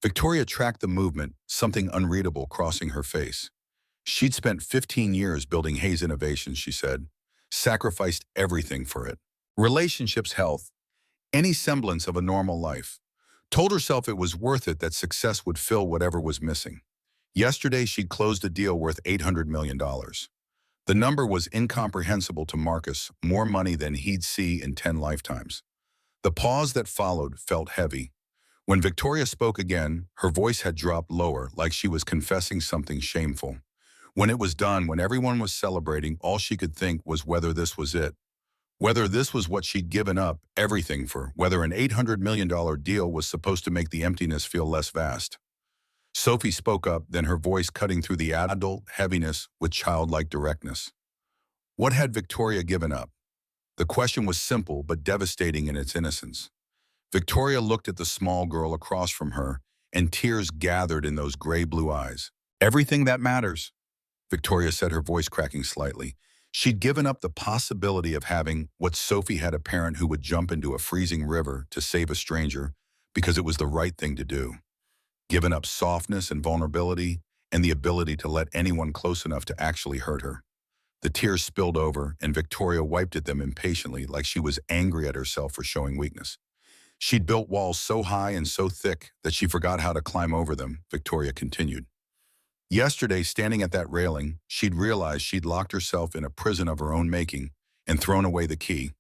Victoria tracked the movement, something unreadable crossing her face. She'd spent 15 years building Hayes Innovations, she said, sacrificed everything for it. Relationships, health, any semblance of a normal life. Told herself it was worth it, that success would fill whatever was missing. Yesterday, she'd closed a deal worth $800 million. The number was incomprehensible to Marcus, more money than he'd see in 10 lifetimes. The pause that followed felt heavy. When Victoria spoke again, her voice had dropped lower, like she was confessing something shameful. When it was done, when everyone was celebrating, all she could think was whether this was it. Whether this was what she'd given up everything for, whether an $800 million deal was supposed to make the emptiness feel less vast. Sophie spoke up, then her voice cutting through the adult heaviness with childlike directness. What had Victoria given up? The question was simple but devastating in its innocence. Victoria looked at the small girl across from her, and tears gathered in those gray-blue eyes. Everything that matters, Victoria said, her voice cracking slightly. She'd given up the possibility of having what Sophie had, a parent who would jump into a freezing river to save a stranger because it was the right thing to do. Given up softness and vulnerability and the ability to let anyone close enough to actually hurt her. The tears spilled over, and Victoria wiped at them impatiently, like she was angry at herself for showing weakness. She'd built walls so high and so thick that she forgot how to climb over them, Victoria continued. Yesterday, standing at that railing, she'd realized she'd locked herself in a prison of her own making and thrown away the key.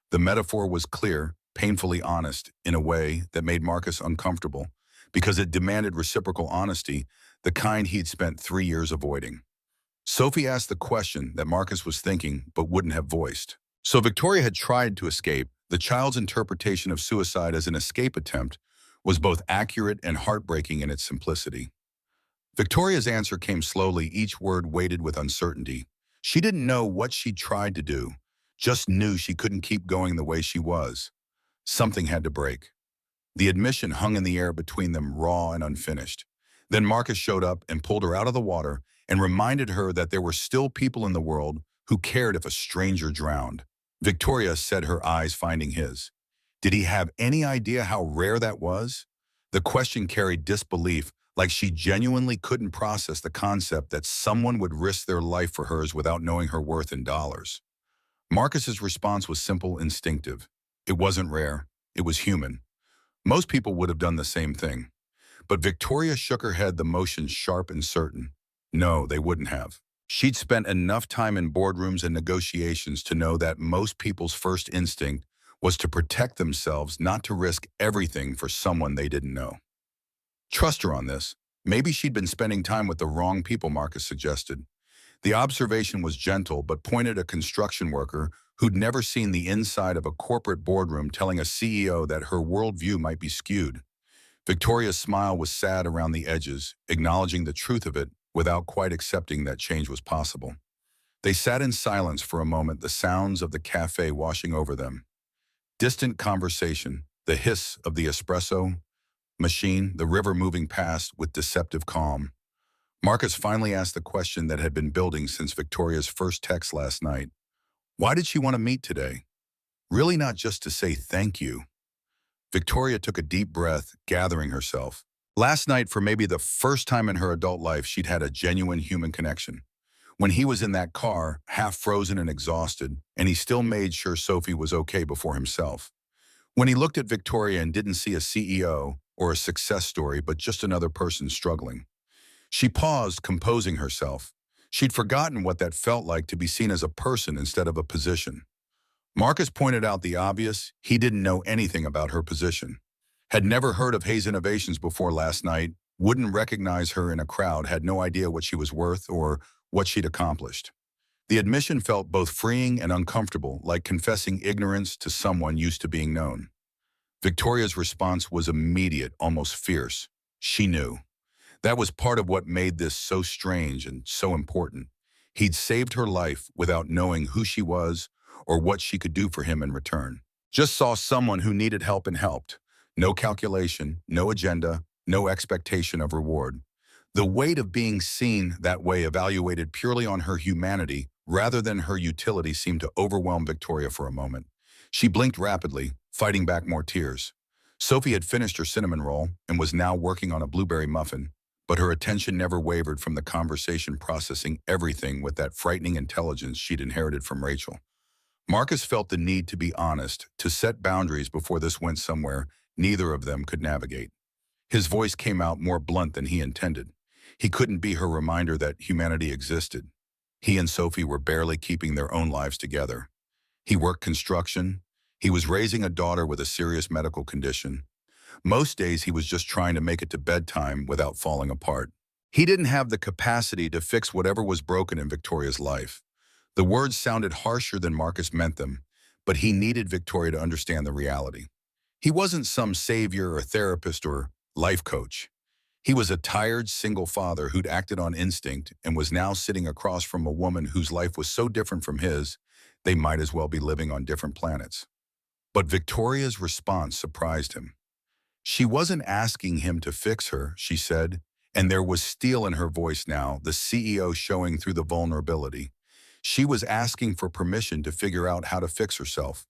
The metaphor was clear, painfully honest, in a way that made Marcus uncomfortable, because it demanded reciprocal honesty, the kind he'd spent 3 years avoiding. Sophie asked the question that Marcus was thinking but wouldn't have voiced. So Victoria had tried to escape. The child's interpretation of suicide as an escape attempt was both accurate and heartbreaking in its simplicity. Victoria's answer came slowly, each word weighted with uncertainty. She didn't know what she'd tried to do, just knew she couldn't keep going the way she was. Something had to break. The admission hung in the air between them, raw and unfinished. Then Marcus showed up and pulled her out of the water and reminded her that there were still people in the world who cared if a stranger drowned. Victoria said, her eyes finding his. Did he have any idea how rare that was? The question carried disbelief, like she genuinely couldn't process the concept that someone would risk their life for hers without knowing her worth in dollars. Marcus's response was simple, instinctive. It wasn't rare. It was human. Most people would have done the same thing. But Victoria shook her head, the motion sharp and certain. No, they wouldn't have. She'd spent enough time in boardrooms and negotiations to know that most people's first instinct was to protect themselves, not to risk everything for someone they didn't know. Trust her on this. Maybe she'd been spending time with the wrong people, Marcus suggested. The observation was gentle but pointed at a construction worker who'd never seen the inside of a corporate boardroom, telling a CEO that her worldview might be skewed. Victoria's smile was sad around the edges, acknowledging the truth of it without quite accepting that change was possible. They sat in silence for a moment, the sounds of the cafe washing over them. Distant conversation, the hiss of the espresso machine, the river moving past with deceptive calm. Marcus finally asked the question that had been building since Victoria's first text last night. Why did she want to meet today? Really not just to say thank you. Victoria took a deep breath, gathering herself. Last night, for maybe the first time in her adult life, she'd had a genuine human connection. When he was in that car, half frozen and exhausted, and he still made sure Sophie was okay before himself. When he looked at Victoria and didn't see a CEO or a success story, but just another person struggling. She paused, composing herself. She'd forgotten what that felt like, to be seen as a person instead of a position. Marcus pointed out the obvious. He didn't know anything about her position. Had never heard of Hayes Innovations before last night, wouldn't recognize her in a crowd, had no idea what she was worth or what she'd accomplished. The admission felt both freeing and uncomfortable, like confessing ignorance to someone used to being known. Victoria's response was immediate, almost fierce. She knew. That was part of what made this so strange and so important. He'd saved her life without knowing who she was or what she could do for him in return. Just saw someone who needed help and helped. No calculation, no agenda, no expectation of reward. The weight of being seen that way, evaluated purely on her humanity rather than her utility, seemed to overwhelm Victoria for a moment. She blinked rapidly, fighting back more tears. Sophie had finished her cinnamon roll and was now working on a blueberry muffin, but her attention never wavered from the conversation, processing everything with that frightening intelligence she'd inherited from Rachel. Marcus felt the need to be honest, to set boundaries before this went somewhere neither of them could navigate. His voice came out more blunt than he intended. He couldn't be her reminder that humanity existed. He and Sophie were barely keeping their own lives together. He worked construction. He was raising a daughter with a serious medical condition. Most days he was just trying to make it to bedtime without falling apart. He didn't have the capacity to fix whatever was broken in Victoria's life. The words sounded harsher than Marcus meant them, but he needed Victoria to understand the reality. He wasn't some savior or therapist or life coach. He was a tired, single father who'd acted on instinct and was now sitting across from a woman whose life was so different from his, they might as well be living on different planets. But Victoria's response surprised him. She wasn't asking him to fix her, she said, and there was steel in her voice now, the CEO showing through the vulnerability. She was asking for permission to figure out how to fix herself.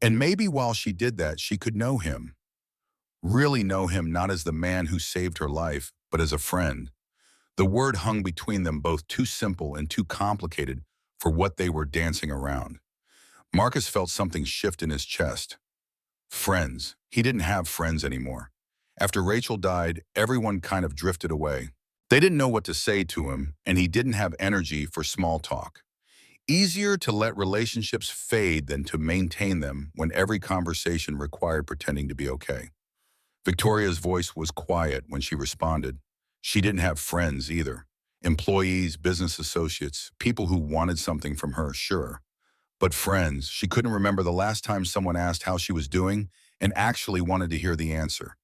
And maybe while she did that, she could know him. Really know him not as the man who saved her life, but as a friend. The word hung between them both too simple and too complicated for what they were dancing around. Marcus felt something shift in his chest. Friends. He didn't have friends anymore. After Rachel died, everyone kind of drifted away. They didn't know what to say to him, and he didn't have energy for small talk. Easier to let relationships fade than to maintain them when every conversation required pretending to be okay. Victoria's voice was quiet when she responded. She didn't have friends either. Employees, business associates, people who wanted something from her, sure. But friends, she couldn't remember the last time someone asked how she was doing and actually wanted to hear the answer.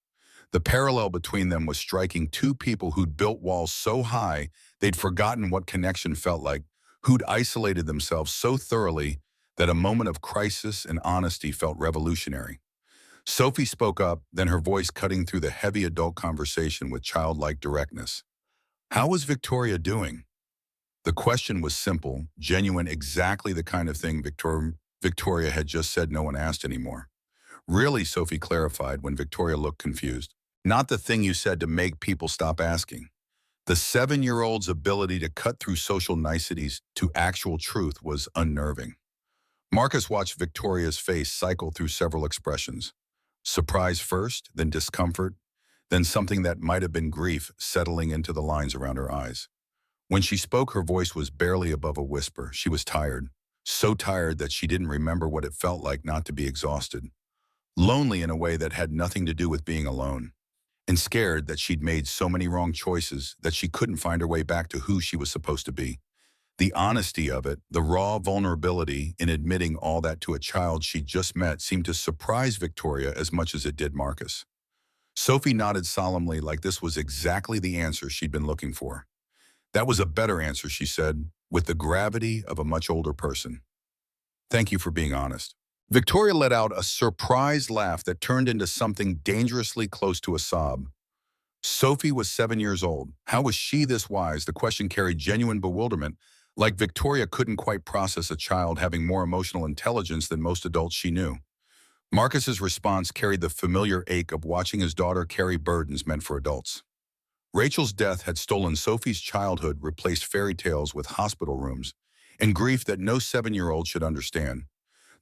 The parallel between them was striking. Two people who'd built walls so high they'd forgotten what connection felt like, who'd isolated themselves so thoroughly that a moment of crisis and honesty felt revolutionary. Sophie spoke up, then her voice cutting through the heavy adult conversation with childlike directness. How was Victoria doing? The question was simple, genuine, exactly the kind of thing Victoria had just said no one asked anymore. Really, Sophie clarified when Victoria looked confused. Not the thing you said to make people stop asking. The 7-year-old's ability to cut through social niceties to actual truth was unnerving. Marcus watched Victoria's face cycle through several expressions. Surprise first, then discomfort, then something that might have been grief settling into the lines around her eyes. When she spoke, her voice was barely above a whisper. She was tired, so tired that she didn't remember what it felt like not to be exhausted. Lonely in a way that had nothing to do with being alone. And scared that she'd made so many wrong choices that she couldn't find her way back to who she was supposed to be. The honesty of it, the raw vulnerability in admitting all that to a child she'd just met seemed to surprise Victoria as much as it did Marcus. Sophie nodded solemnly like this was exactly the answer she'd been looking for. That was a better answer, she said, with the gravity of a much older person. Thank you for being honest. Victoria let out a surprised laugh that turned into something dangerously close to a sob. Sophie was 7 years old. How was she this wise? The question carried genuine bewilderment, like Victoria couldn't quite process a child having more emotional intelligence than most adults she knew. Marcus's response carried the familiar ache of watching his daughter carry burdens meant for adults. Rachel's death had stolen Sophie's childhood, replaced fairy tales with hospital rooms, and grief that no 7-year-old should understand.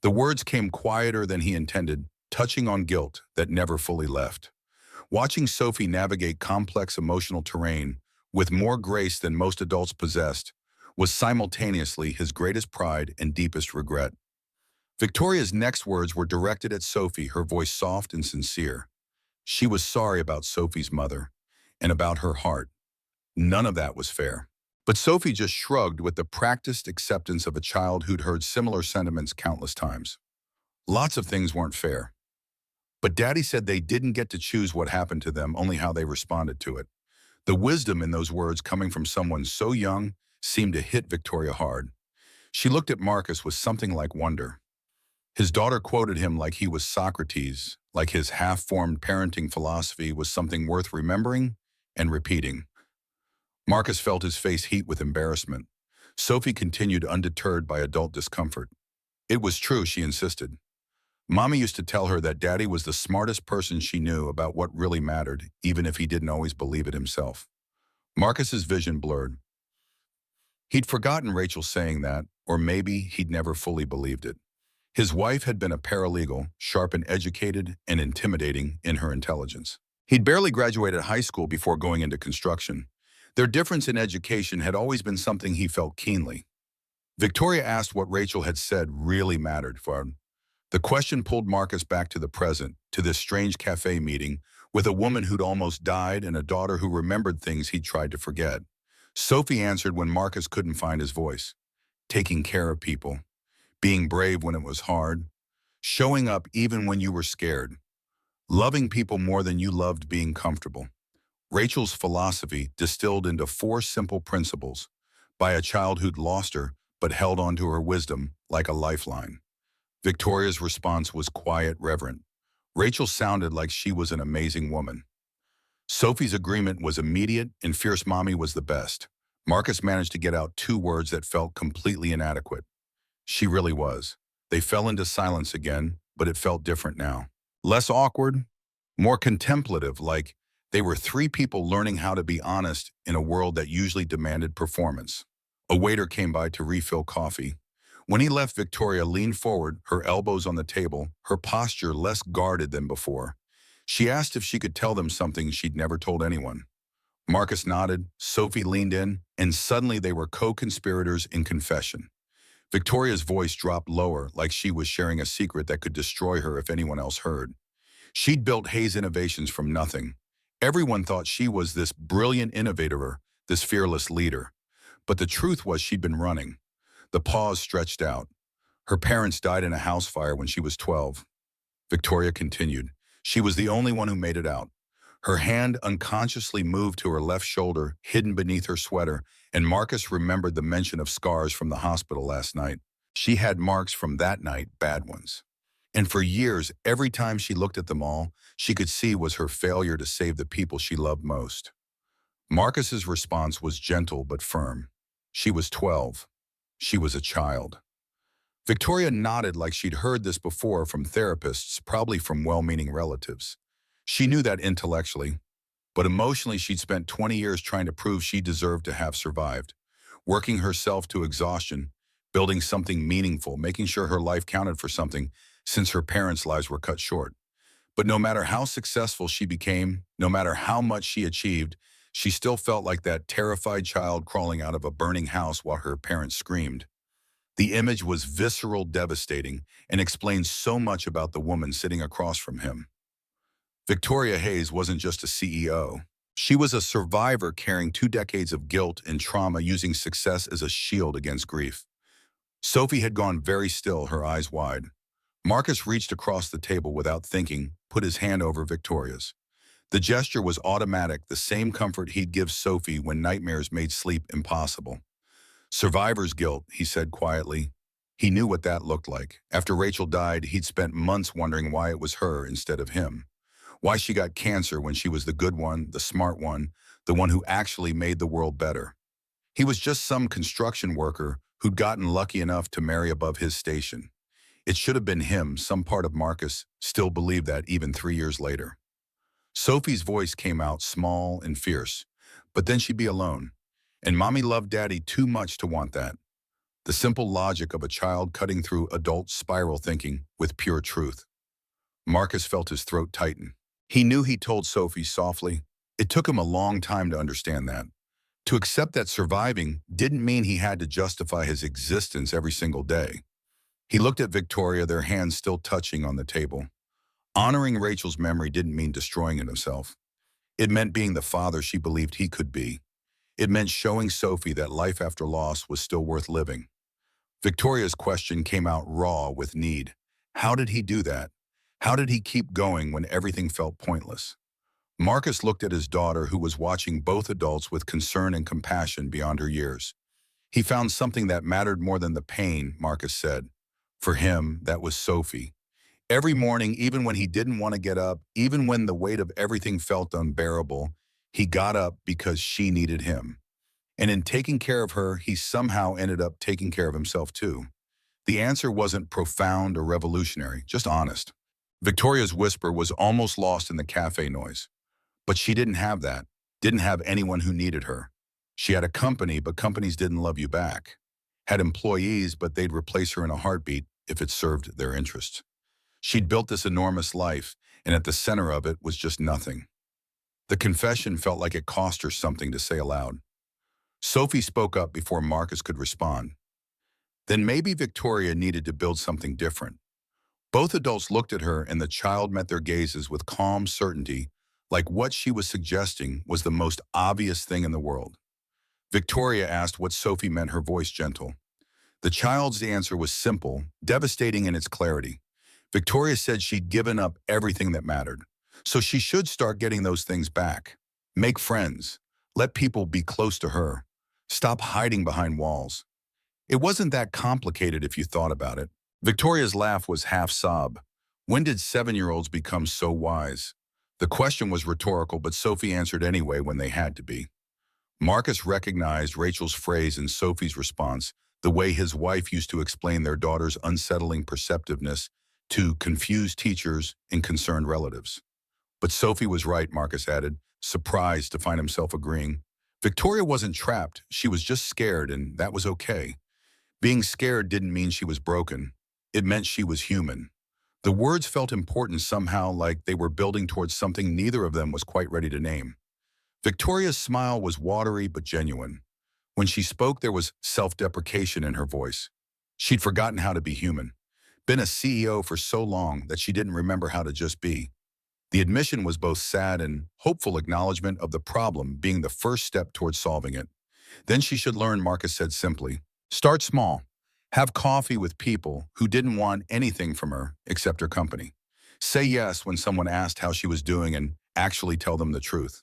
The words came quieter than he intended, touching on guilt that never fully left. Watching Sophie navigate complex emotional terrain with more grace than most adults possessed was simultaneously his greatest pride and deepest regret. Victoria's next words were directed at Sophie, her voice soft and sincere. She was sorry about Sophie's mother and about her heart. None of that was fair. But Sophie just shrugged with the practiced acceptance of a child who'd heard similar sentiments countless times. Lots of things weren't fair. But Daddy said they didn't get to choose what happened to them, only how they responded to it. The wisdom in those words coming from someone so young seemed to hit Victoria hard. She looked at Marcus with something like wonder. His daughter quoted him like he was Socrates, like his half-formed parenting philosophy was something worth remembering and repeating. Marcus felt his face heat with embarrassment. Sophie continued undeterred by adult discomfort. It was true, she insisted. Mommy used to tell her that Daddy was the smartest person she knew about what really mattered, even if he didn't always believe it himself. Marcus's vision blurred. He'd forgotten Rachel saying that, or maybe he'd never fully believed it. His wife had been a paralegal, sharp and educated and intimidating in her intelligence. He'd barely graduated high school before going into construction. Their difference in education had always been something he felt keenly. Victoria asked what Rachel had said really mattered for him. The question pulled Marcus back to the present, to this strange cafe meeting with a woman who'd almost died and a daughter who remembered things he'd tried to forget. Sophie answered when Marcus couldn't find his voice. Taking care of people, being brave when it was hard, showing up even when you were scared, loving people more than you loved being comfortable. Rachel's philosophy distilled into four simple principles by a child who'd lost her but held on to her wisdom like a lifeline. Victoria's response was quiet, reverent. Rachel sounded like she was an amazing woman. Sophie's agreement was immediate, and Fierce Mommy was the best. Marcus managed to get out two words that felt completely inadequate. She really was. They fell into silence again, but it felt different now. Less awkward, more contemplative, like they were three people learning how to be honest in a world that usually demanded performance. A waiter came by to refill coffee. When he left, Victoria leaned forward, her elbows on the table, her posture less guarded than before. She asked if she could tell them something she'd never told anyone. Marcus nodded, Sophie leaned in, and suddenly they were co-conspirators in confession. Victoria's voice dropped lower, like she was sharing a secret that could destroy her if anyone else heard. She'd built Hayes Innovations from nothing. Everyone thought she was this brilliant innovator, this fearless leader. But the truth was she'd been running. The pause stretched out. Her parents died in a house fire when she was 12. Victoria continued. She was the only one who made it out. Her hand unconsciously moved to her left shoulder, hidden beneath her sweater, and Marcus remembered the mention of scars from the hospital last night. She had marks from that night, bad ones. And for years, every time she looked at them all, she could see was her failure to save the people she loved most. Marcus's response was gentle but firm. She was 12. She was a child. Victoria nodded like she'd heard this before from therapists, probably from well-meaning relatives. She knew that intellectually, but emotionally she'd spent 20 years trying to prove she deserved to have survived, working herself to exhaustion, building something meaningful, making sure her life counted for something since her parents' lives were cut short. But no matter how successful she became, no matter how much she achieved, she still felt like that terrified child crawling out of a burning house while her parents screamed. The image was visceral, devastating, and explained so much about the woman sitting across from him. Victoria Hayes wasn't just a CEO. She was a survivor carrying 2 decades of guilt and trauma, using success as a shield against grief. Sophie had gone very still, her eyes wide. Marcus reached across the table without thinking, put his hand over Victoria's. The gesture was automatic, the same comfort he'd give Sophie when nightmares made sleep impossible. Survivor's guilt, he said quietly. He knew what that looked like. After Rachel died, he'd spent months wondering why it was her instead of him. Why she got cancer when she was the good one, the smart one, the one who actually made the world better. He was just some construction worker who'd gotten lucky enough to marry above his station. It should have been him. Some part of Marcus still believed that even 3 years later. Sophie's voice came out small and fierce, but then she'd be alone. And Mommy loved Daddy too much to want that. The simple logic of a child cutting through adult spiral thinking with pure truth. Marcus felt his throat tighten. He knew he told Sophie softly. It took him a long time to understand that. To accept that surviving didn't mean he had to justify his existence every single day. He looked at Victoria, their hands still touching on the table. Honoring Rachel's memory didn't mean destroying it himself. It meant being the father she believed he could be. It meant showing Sophie that life after loss was still worth living. Victoria's question came out raw with need. How did he do that? How did he keep going when everything felt pointless? Marcus looked at his daughter, who was watching both adults with concern and compassion beyond her years. He found something that mattered more than the pain, Marcus said. For him, that was Sophie. Every morning, even when he didn't want to get up, even when the weight of everything felt unbearable, he got up because she needed him. And in taking care of her, he somehow ended up taking care of himself too. The answer wasn't profound or revolutionary, just honest. Victoria's whisper was almost lost in the cafe noise. But she didn't have that, didn't have anyone who needed her. She had a company, but companies didn't love you back. Had employees, but they'd replace her in a heartbeat if it served their interests. She'd built this enormous life, and at the center of it was just nothing. The confession felt like it cost her something to say aloud. Sophie spoke up before Marcus could respond. Then maybe Victoria needed to build something different. Both adults looked at her and the child met their gazes with calm certainty, like what she was suggesting was the most obvious thing in the world. Victoria asked what Sophie meant, her voice gentle. The child's answer was simple, devastating in its clarity. Victoria said she'd given up everything that mattered, so she should start getting those things back. Make friends. Let people be close to her. Stop hiding behind walls. It wasn't that complicated if you thought about it. Victoria's laugh was half sob. When did 7-year-olds become so wise? The question was rhetorical, but Sophie answered anyway when they had to be. Marcus recognized Rachel's phrase in Sophie's response, the way his wife used to explain their daughter's unsettling perceptiveness to confused teachers and concerned relatives. But Sophie was right, Marcus added, surprised to find himself agreeing. Victoria wasn't trapped, she was just scared, and that was okay. Being scared didn't mean she was broken. It meant she was human. The words felt important somehow, like they were building towards something neither of them was quite ready to name. Victoria's smile was watery but genuine. When she spoke, there was self-deprecation in her voice. She'd forgotten how to be human, been a CEO for so long that she didn't remember how to just be. The admission was both sad and hopeful acknowledgement of the problem being the first step towards solving it. Then she should learn, Marcus said simply. Start small. Have coffee with people who didn't want anything from her except her company. Say yes when someone asked how she was doing and actually tell them the truth.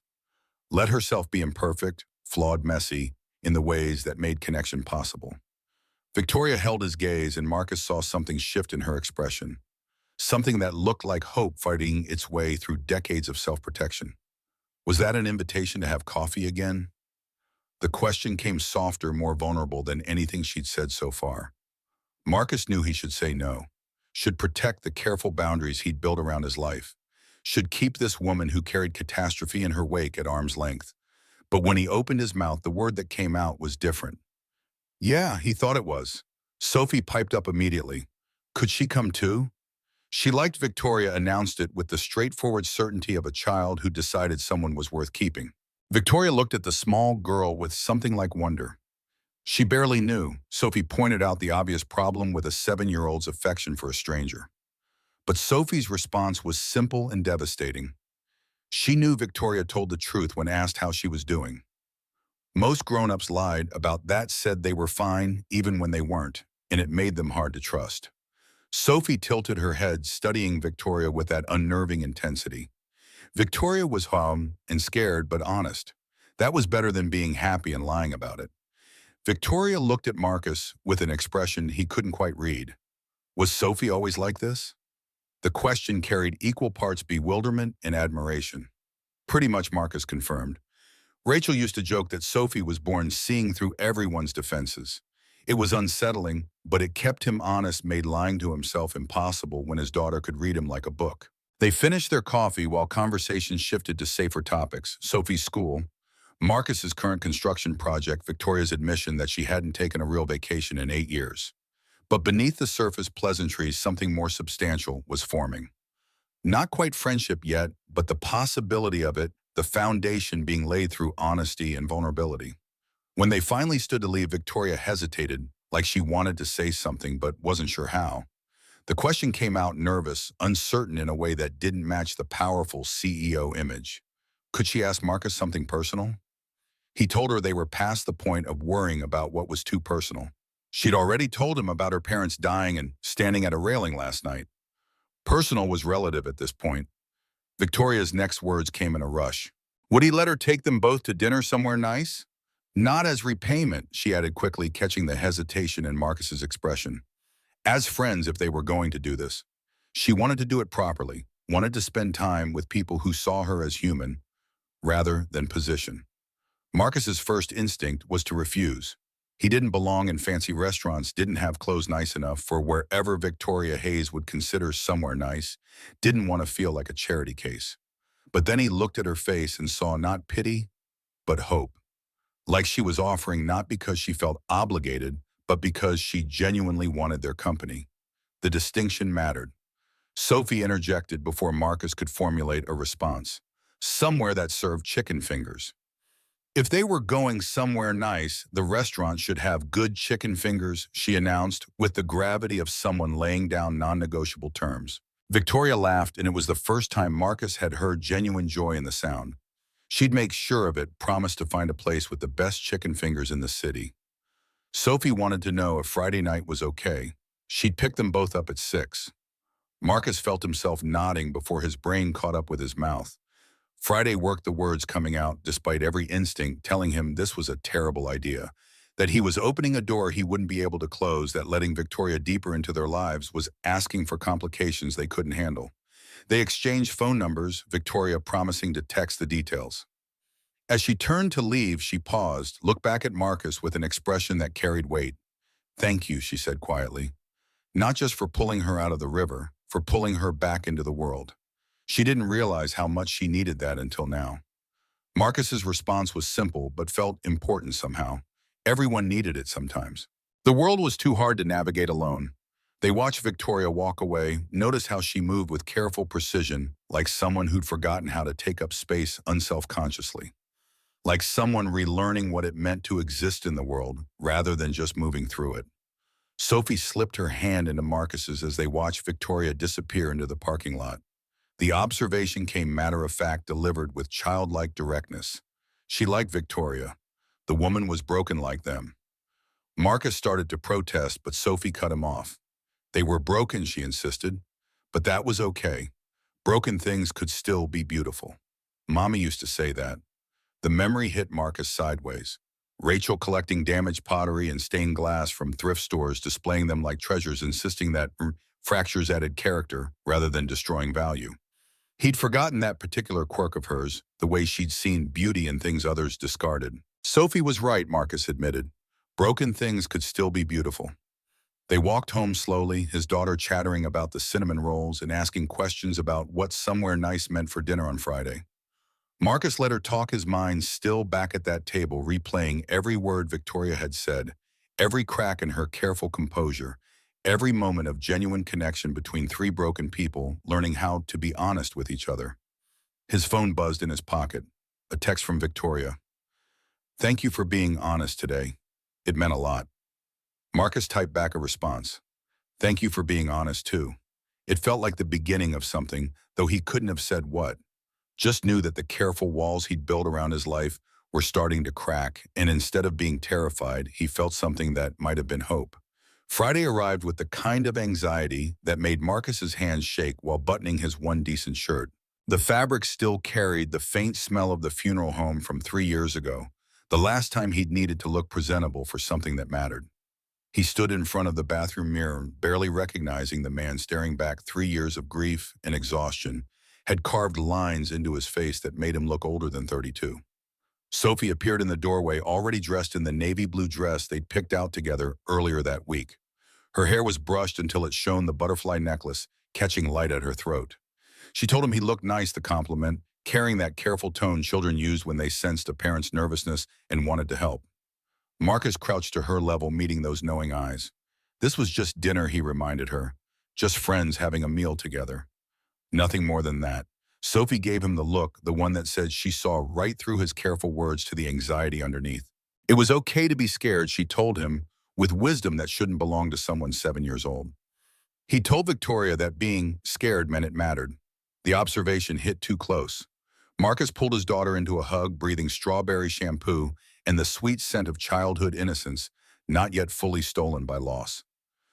Let herself be imperfect, flawed, messy, in the ways that made connection possible. Victoria held his gaze and Marcus saw something shift in her expression. Something that looked like hope fighting its way through decades of self-protection. Was that an invitation to have coffee again? The question came softer, more vulnerable than anything she'd said so far. Marcus knew he should say no, should protect the careful boundaries he'd built around his life, should keep this woman who carried catastrophe in her wake at arm's length. But when he opened his mouth, the word that came out was different. Yeah, he thought it was. Sophie piped up immediately. Could she come too? She liked Victoria announced it with the straightforward certainty of a child who decided someone was worth keeping. Victoria looked at the small girl with something like wonder. She barely knew. Sophie pointed out the obvious problem with a 7-year-old's affection for a stranger. But Sophie's response was simple and devastating. She knew Victoria told the truth when asked how she was doing. Most grown-ups lied about that, said they were fine even when they weren't, and it made them hard to trust. Sophie tilted her head, studying Victoria with that unnerving intensity. Victoria was calm and scared, but honest. That was better than being happy and lying about it. Victoria looked at Marcus with an expression he couldn't quite read. Was Sophie always like this? The question carried equal parts bewilderment and admiration. Pretty much, Marcus confirmed. Rachel used to joke that Sophie was born seeing through everyone's defenses. It was unsettling, but it kept him honest, made lying to himself impossible when his daughter could read him like a book. They finished their coffee while conversation shifted to safer topics: Sophie's school, Marcus's current construction project, Victoria's admission that she hadn't taken a real vacation in 8 years. But beneath the surface pleasantries, something more substantial was forming. Not quite friendship yet, but the possibility of it, the foundation being laid through honesty and vulnerability. When they finally stood to leave, Victoria hesitated, like she wanted to say something but wasn't sure how. The question came out nervous, uncertain in a way that didn't match the powerful CEO image. Could she ask Marcus something personal? He told her they were past the point of worrying about what was too personal. She'd already told him about her parents dying and standing at a railing last night. Personal was relative at this point. Victoria's next words came in a rush. Would he let her take them both to dinner somewhere nice? Not as repayment, she added quickly, catching the hesitation in Marcus's expression. As friends, if they were going to do this. She wanted to do it properly, wanted to spend time with people who saw her as human, rather than position. Marcus's first instinct was to refuse. He didn't belong in fancy restaurants, didn't have clothes nice enough for wherever Victoria Hayes would consider somewhere nice, didn't want to feel like a charity case. But then he looked at her face and saw not pity, but hope. Like she was offering not because she felt obligated, but because she genuinely wanted their company. The distinction mattered. Sophie interjected before Marcus could formulate a response. Somewhere that served chicken fingers. If they were going somewhere nice, the restaurant should have good chicken fingers, she announced, with the gravity of someone laying down non-negotiable terms. Victoria laughed, and it was the first time Marcus had heard genuine joy in the sound. She'd make sure of it, promised to find a place with the best chicken fingers in the city. Sophie wanted to know if Friday night was okay. She'd pick them both up at 6. Marcus felt himself nodding before his brain caught up with his mouth. Friday worked the words coming out despite every instinct telling him this was a terrible idea, that he was opening a door he wouldn't be able to close, that letting Victoria deeper into their lives was asking for complications they couldn't handle. They exchanged phone numbers, Victoria promising to text the details. As she turned to leave, she paused, looked back at Marcus with an expression that carried weight. "Thank you," she said quietly. Not just for pulling her out of the river, for pulling her back into the world. She didn't realize how much she needed that until now. Marcus's response was simple but felt important somehow. Everyone needed it sometimes. The world was too hard to navigate alone. They watched Victoria walk away, noticed how she moved with careful precision, like someone who'd forgotten how to take up space unself-consciously. Like someone relearning what it meant to exist in the world, rather than just moving through it. Sophie slipped her hand into Marcus's as they watched Victoria disappear into the parking lot. The observation came matter-of-fact, delivered with childlike directness. She liked Victoria. The woman was broken like them. Marcus started to protest, but Sophie cut him off. They were broken, she insisted. But that was okay. Broken things could still be beautiful. Mommy used to say that. The memory hit Marcus sideways. Rachel collecting damaged pottery and stained glass from thrift stores, displaying them like treasures, insisting that fractures added character rather than destroying value. He'd forgotten that particular quirk of hers, the way she'd seen beauty in things others discarded. Sophie was right, Marcus admitted. Broken things could still be beautiful. They walked home slowly, his daughter chattering about the cinnamon rolls and asking questions about what somewhere nice meant for dinner on Friday. Marcus let her talk, his mind still back at that table, replaying every word Victoria had said, every crack in her careful composure, every moment of genuine connection between three broken people, learning how to be honest with each other. His phone buzzed in his pocket. A text from Victoria. "Thank you for being honest today. It meant a lot." Marcus typed back a response. "Thank you for being honest, too." It felt like the beginning of something, though he couldn't have said what. Just knew that the careful walls he'd built around his life were starting to crack, and instead of being terrified, he felt something that might have been hope. Friday arrived with the kind of anxiety that made Marcus's hands shake while buttoning his one decent shirt. The fabric still carried the faint smell of the funeral home from 3 years ago, the last time he'd needed to look presentable for something that mattered. He stood in front of the bathroom mirror, barely recognizing the man staring back 3 years of grief and exhaustion, had carved lines into his face that made him look older than 32. Sophie appeared in the doorway, already dressed in the navy blue dress they'd picked out together earlier that week. Her hair was brushed until it shone the butterfly necklace, catching light at her throat. She told him he looked nice, the compliment, carrying that careful tone children used when they sensed a parent's nervousness and wanted to help. Marcus crouched to her level, meeting those knowing eyes. This was just dinner, he reminded her. Just friends having a meal together. Nothing more than that. Sophie gave him the look, the one that said she saw right through his careful words to the anxiety underneath. It was okay to be scared, she told him, with wisdom that shouldn't belong to someone 7 years old. He told Victoria that being scared meant it mattered. The observation hit too close. Marcus pulled his daughter into a hug, breathing strawberry shampoo and the sweet scent of childhood innocence, not yet fully stolen by loss.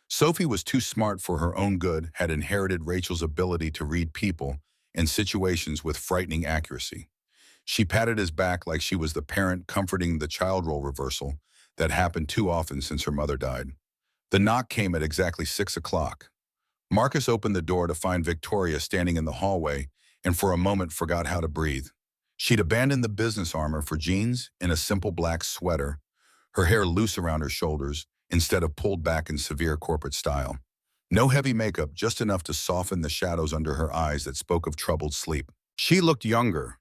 Sophie was too smart for her own good, had inherited Rachel's ability to read people and situations with frightening accuracy. She patted his back like she was the parent comforting the child role reversal that happened too often since her mother died. The knock came at exactly 6 o'clock. Marcus opened the door to find Victoria standing in the hallway and for a moment forgot how to breathe. She'd abandoned the business armor for jeans and a simple black sweater, her hair loose around her shoulders instead of pulled back in severe corporate style. No heavy makeup, just enough to soften the shadows under her eyes that spoke of troubled sleep. She looked younger,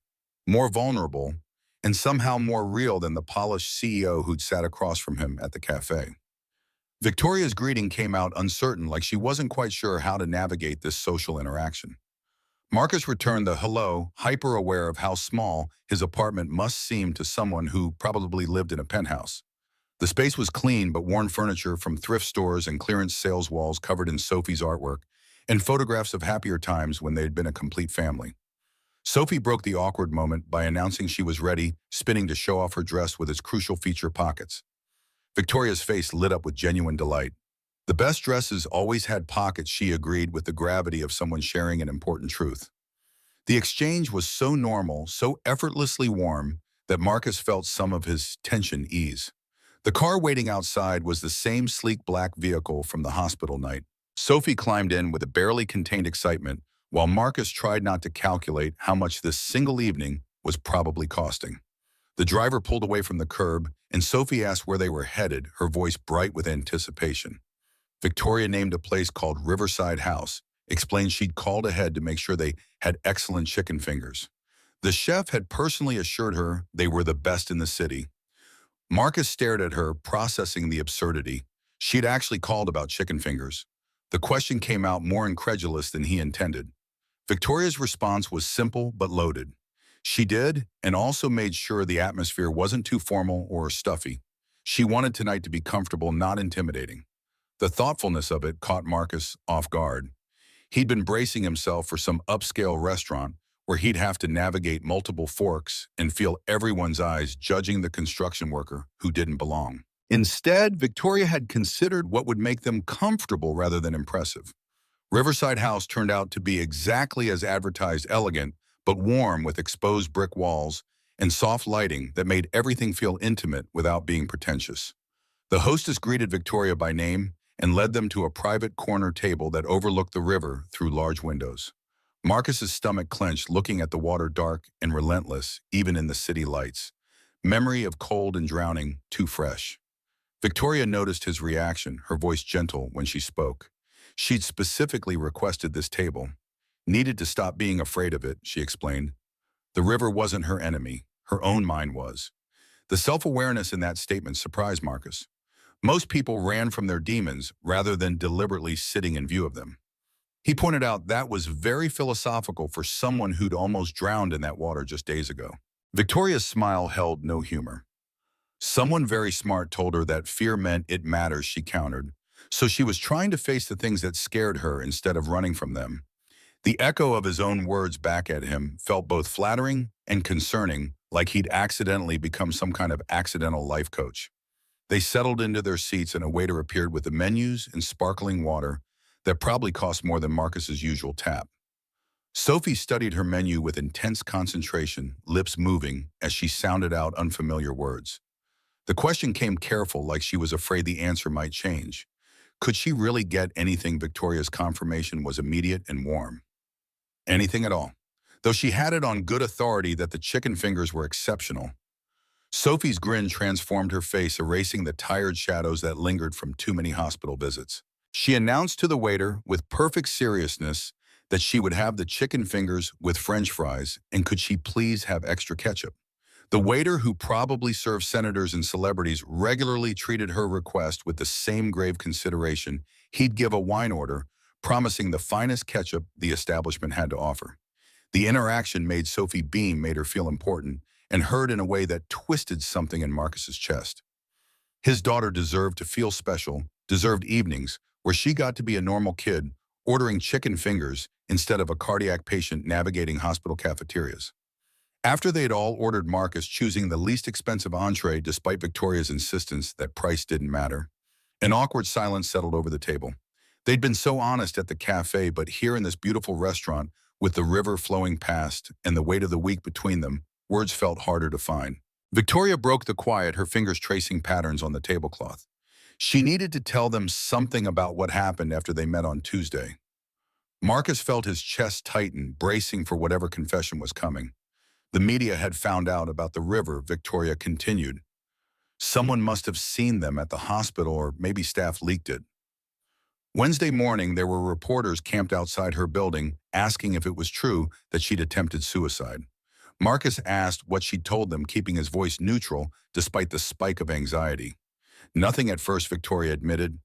more vulnerable, and somehow more real than the polished CEO who'd sat across from him at the cafe. Victoria's greeting came out uncertain, like she wasn't quite sure how to navigate this social interaction. Marcus returned the hello, hyper-aware of how small his apartment must seem to someone who probably lived in a penthouse. The space was clean but worn furniture from thrift stores and clearance sales walls covered in Sophie's artwork, and photographs of happier times when they had been a complete family. Sophie broke the awkward moment by announcing she was ready, spinning to show off her dress with its crucial feature pockets. Victoria's face lit up with genuine delight. The best dresses always had pockets, she agreed with the gravity of someone sharing an important truth. The exchange was so normal, so effortlessly warm, that Marcus felt some of his tension ease. The car waiting outside was the same sleek black vehicle from the hospital night. Sophie climbed in with a barely contained excitement, while Marcus tried not to calculate how much this single evening was probably costing. The driver pulled away from the curb, and Sophie asked where they were headed, her voice bright with anticipation. Victoria named a place called Riverside House, explained she'd called ahead to make sure they had excellent chicken fingers. The chef had personally assured her they were the best in the city. Marcus stared at her, processing the absurdity. She'd actually called about chicken fingers. The question came out more incredulous than he intended. Victoria's response was simple but loaded. She did, and also made sure the atmosphere wasn't too formal or stuffy. She wanted tonight to be comfortable, not intimidating. The thoughtfulness of it caught Marcus off guard. He'd been bracing himself for some upscale restaurant where he'd have to navigate multiple forks and feel everyone's eyes judging the construction worker who didn't belong. Instead, Victoria had considered what would make them comfortable rather than impressive. Riverside House turned out to be exactly as advertised, elegant, but warm, with exposed brick walls and soft lighting that made everything feel intimate without being pretentious. The hostess greeted Victoria by name and led them to a private corner table that overlooked the river through large windows. Marcus's stomach clenched, looking at the water, dark and relentless, even in the city lights. Memory of cold and drowning, too fresh. Victoria noticed his reaction, her voice gentle when she spoke. She'd specifically requested this table. Needed to stop being afraid of it, she explained. The river wasn't her enemy, her own mind was. The self-awareness in that statement surprised Marcus. Most people ran from their demons rather than deliberately sitting in view of them. He pointed out that was very philosophical for someone who'd almost drowned in that water just days ago. Victoria's smile held no humor. Someone very smart told her that fear meant it matters, she countered. So she was trying to face the things that scared her instead of running from them. The echo of his own words back at him felt both flattering and concerning, like he'd accidentally become some kind of accidental life coach. They settled into their seats and a waiter appeared with the menus and sparkling water that probably cost more than Marcus's usual tap. Sophie studied her menu with intense concentration, lips moving as she sounded out unfamiliar words. The question came careful, like she was afraid the answer might change. Could she really get anything? Victoria's confirmation was immediate and warm. Anything at all. Though she had it on good authority that the chicken fingers were exceptional. Sophie's grin transformed her face, erasing the tired shadows that lingered from too many hospital visits. She announced to the waiter with perfect seriousness that she would have the chicken fingers with French fries, and could she please have extra ketchup. The waiter, who probably served senators and celebrities, regularly treated her request with the same grave consideration. He'd give a wine order, promising the finest ketchup the establishment had to offer. The interaction made Sophie beam, made her feel important, and heard in a way that twisted something in Marcus's chest. His daughter deserved to feel special, deserved evenings where she got to be a normal kid, ordering chicken fingers instead of a cardiac patient navigating hospital cafeterias. After they had all ordered, Marcus choosing the least expensive entree despite Victoria's insistence that price didn't matter, an awkward silence settled over the table. They'd been so honest at the cafe, but here in this beautiful restaurant, with the river flowing past and the weight of the week between them, words felt harder to find. Victoria broke the quiet, her fingers tracing patterns on the tablecloth. She needed to tell them something about what happened after they met on Tuesday. Marcus felt his chest tighten, bracing for whatever confession was coming. The media had found out about the river, Victoria continued. Someone must have seen them at the hospital, or maybe staff leaked it. Wednesday morning, there were reporters camped outside her building asking if it was true that she'd attempted suicide. Marcus asked what she'd told them, keeping his voice neutral despite the spike of anxiety. Nothing at first, Victoria admitted.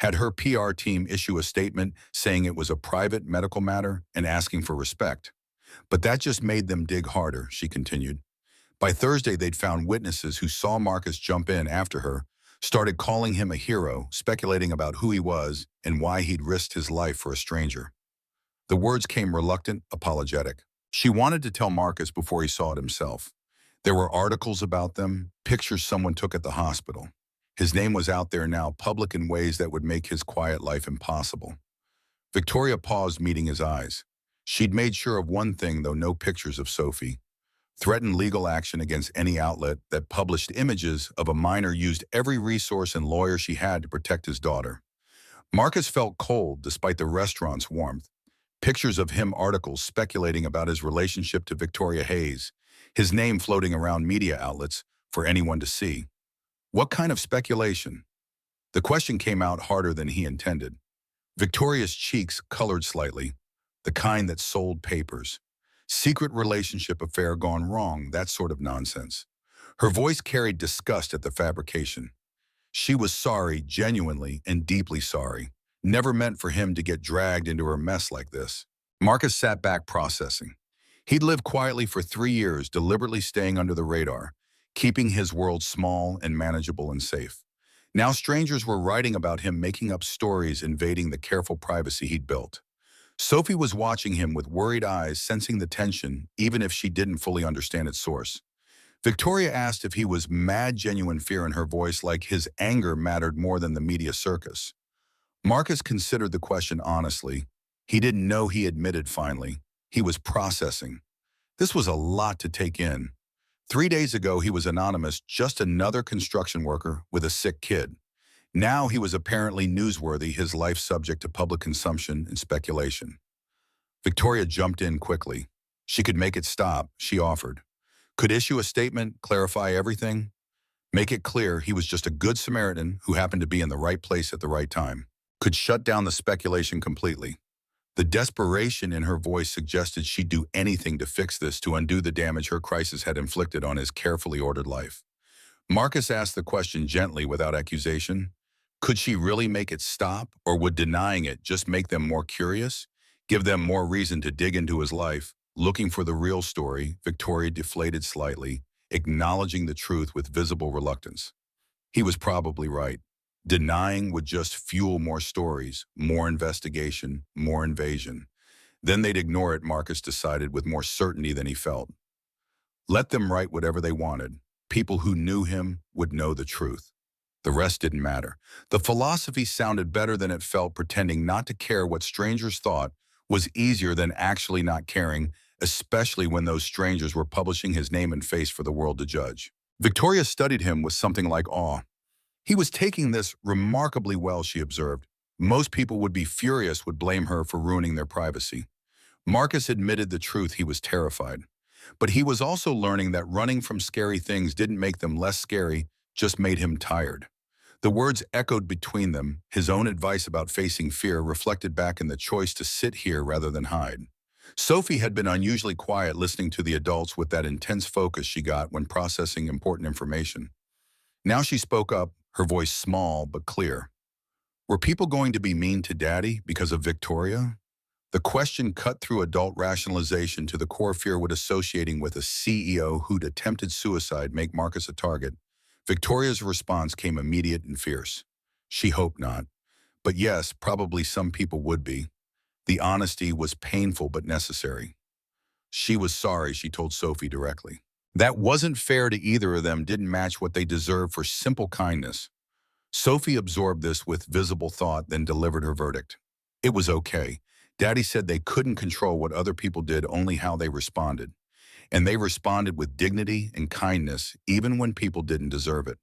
had her PR team issue a statement saying it was a private medical matter and asking for respect. But that just made them dig harder, she continued. By Thursday, they'd found witnesses who saw Marcus jump in after her, started calling him a hero, speculating about who he was and why he'd risked his life for a stranger. The words came reluctant, apologetic. She wanted to tell Marcus before he saw it himself. There were articles about them, pictures someone took at the hospital. His name was out there now, public in ways that would make his quiet life impossible. Victoria paused, meeting his eyes. She'd made sure of one thing, though: no pictures of Sophie. Threatened legal action against any outlet that published images of a minor, used every resource and lawyer she had to protect his daughter. Marcus felt cold despite the restaurant's warmth. Pictures of him, articles speculating about his relationship to Victoria Hayes, his name floating around media outlets for anyone to see. What kind of speculation? The question came out harder than he intended. Victoria's cheeks colored slightly, the kind that sold papers. Secret relationship affair gone wrong, that sort of nonsense. Her voice carried disgust at the fabrication. She was sorry, genuinely and deeply sorry. Never meant for him to get dragged into her mess like this. Marcus sat back, processing. He'd lived quietly for 3 years, deliberately staying under the radar, keeping his world small and manageable and safe. Now strangers were writing about him, making up stories, invading the careful privacy he'd built. Sophie was watching him with worried eyes, sensing the tension, even if she didn't fully understand its source. Victoria asked if he was mad, genuine fear in her voice, like his anger mattered more than the media circus. Marcus considered the question honestly. He didn't know, he admitted finally. He was processing. This was a lot to take in. 3 days ago, he was anonymous, just another construction worker with a sick kid. Now he was apparently newsworthy, his life subject to public consumption and speculation. Victoria jumped in quickly. She could make it stop, she offered. Could issue a statement, clarify everything. Make it clear he was just a good Samaritan who happened to be in the right place at the right time. Could shut down the speculation completely. The desperation in her voice suggested she'd do anything to fix this, to undo the damage her crisis had inflicted on his carefully ordered life. Marcus asked the question gently, without accusation. Could she really make it stop, or would denying it just make them more curious, give them more reason to dig into his life? Looking for the real story, Victoria deflated slightly, acknowledging the truth with visible reluctance. He was probably right. Denying would just fuel more stories, more investigation, more invasion. Then they'd ignore it, Marcus decided with more certainty than he felt. Let them write whatever they wanted. People who knew him would know the truth. The rest didn't matter. The philosophy sounded better than it felt. Pretending not to care what strangers thought was easier than actually not caring, especially when those strangers were publishing his name and face for the world to judge. Victoria studied him with something like awe. He was taking this remarkably well, she observed. Most people would be furious, would blame her for ruining their privacy. Marcus admitted the truth, he was terrified. But he was also learning that running from scary things didn't make them less scary, just made him tired. The words echoed between them, his own advice about facing fear reflected back in the choice to sit here rather than hide. Sophie had been unusually quiet, listening to the adults with that intense focus she got when processing important information. Now she spoke up, her voice small but clear. Were people going to be mean to Daddy because of Victoria? The question cut through adult rationalization to the core fear would associating with a CEO who'd attempted suicide make Marcus a target. Victoria's response came immediate and fierce. She hoped not. But yes, probably some people would be. The honesty was painful but necessary. She was sorry, she told Sophie directly. That wasn't fair to either of them, didn't match what they deserved for simple kindness. Sophie absorbed this with visible thought, then delivered her verdict. It was okay. Daddy said they couldn't control what other people did, only how they responded. And they responded with dignity and kindness, even when people didn't deserve it.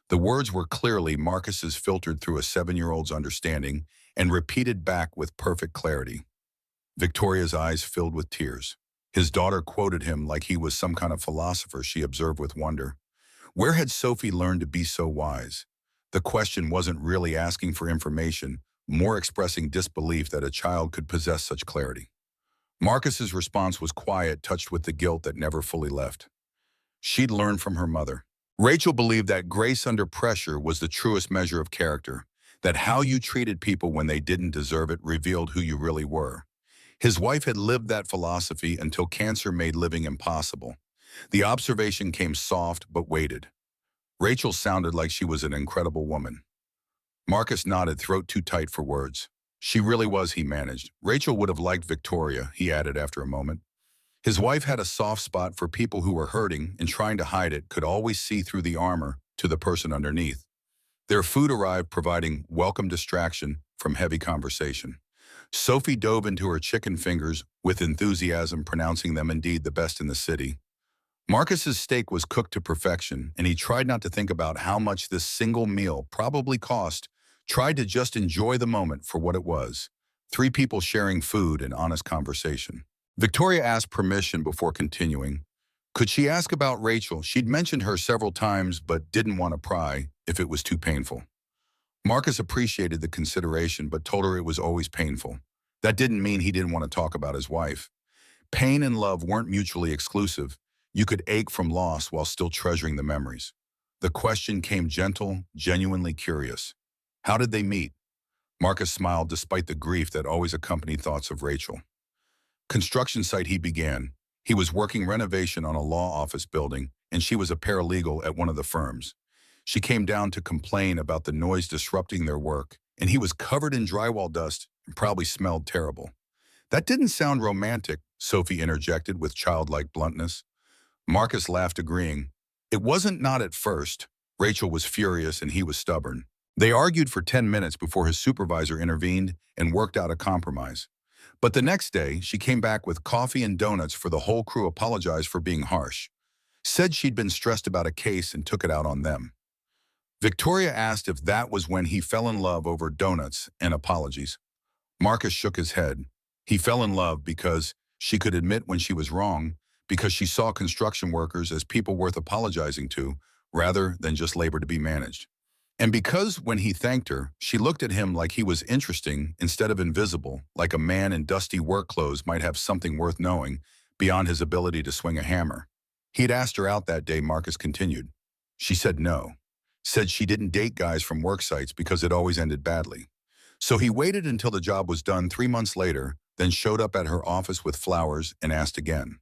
The words were clearly Marcus's, filtered through a 7-year-old's understanding, and repeated back with perfect clarity. Victoria's eyes filled with tears. His daughter quoted him like he was some kind of philosopher, she observed with wonder. Where had Sophie learned to be so wise? The question wasn't really asking for information, more expressing disbelief that a child could possess such clarity. Marcus's response was quiet, touched with the guilt that never fully left. She'd learned from her mother. Rachel believed that grace under pressure was the truest measure of character, that how you treated people when they didn't deserve it revealed who you really were. His wife had lived that philosophy until cancer made living impossible. The observation came soft but weighted. Rachel sounded like she was an incredible woman. Marcus nodded, throat too tight for words. She really was, he managed. Rachel would have liked Victoria, he added after a moment. His wife had a soft spot for people who were hurting and trying to hide it, could always see through the armor to the person underneath. Their food arrived, providing welcome distraction from heavy conversation. Sophie dove into her chicken fingers with enthusiasm, pronouncing them indeed the best in the city. Marcus's steak was cooked to perfection, and he tried not to think about how much this single meal probably cost, tried to just enjoy the moment for what it was. Three people sharing food and honest conversation. Victoria asked permission before continuing. Could she ask about Rachel? She'd mentioned her several times, but didn't want to pry if it was too painful. Marcus appreciated the consideration, but told her it was always painful. That didn't mean he didn't want to talk about his wife. Pain and love weren't mutually exclusive. You could ache from loss while still treasuring the memories. The question came gentle, genuinely curious. How did they meet? Marcus smiled despite the grief that always accompanied thoughts of Rachel. Construction site he began. He was working renovation on a law office building, and she was a paralegal at one of the firms. She came down to complain about the noise disrupting their work, and he was covered in drywall dust and probably smelled terrible. That didn't sound romantic, Sophie interjected with childlike bluntness. Marcus laughed, agreeing. It wasn't not at first. Rachel was furious and he was stubborn. They argued for 10 minutes before his supervisor intervened and worked out a compromise. But the next day, she came back with coffee and donuts for the whole crew, apologized for being harsh. Said she'd been stressed about a case and took it out on them. Victoria asked if that was when he fell in love over donuts and apologies. Marcus shook his head. He fell in love because she could admit when she was wrong, because she saw construction workers as people worth apologizing to, rather than just labor to be managed. And because when he thanked her, she looked at him like he was interesting instead of invisible, like a man in dusty work clothes might have something worth knowing beyond his ability to swing a hammer. He'd asked her out that day, Marcus continued. She said no. Said she didn't date guys from work sites because it always ended badly. So he waited until the job was done 3 months later, then showed up at her office with flowers and asked again.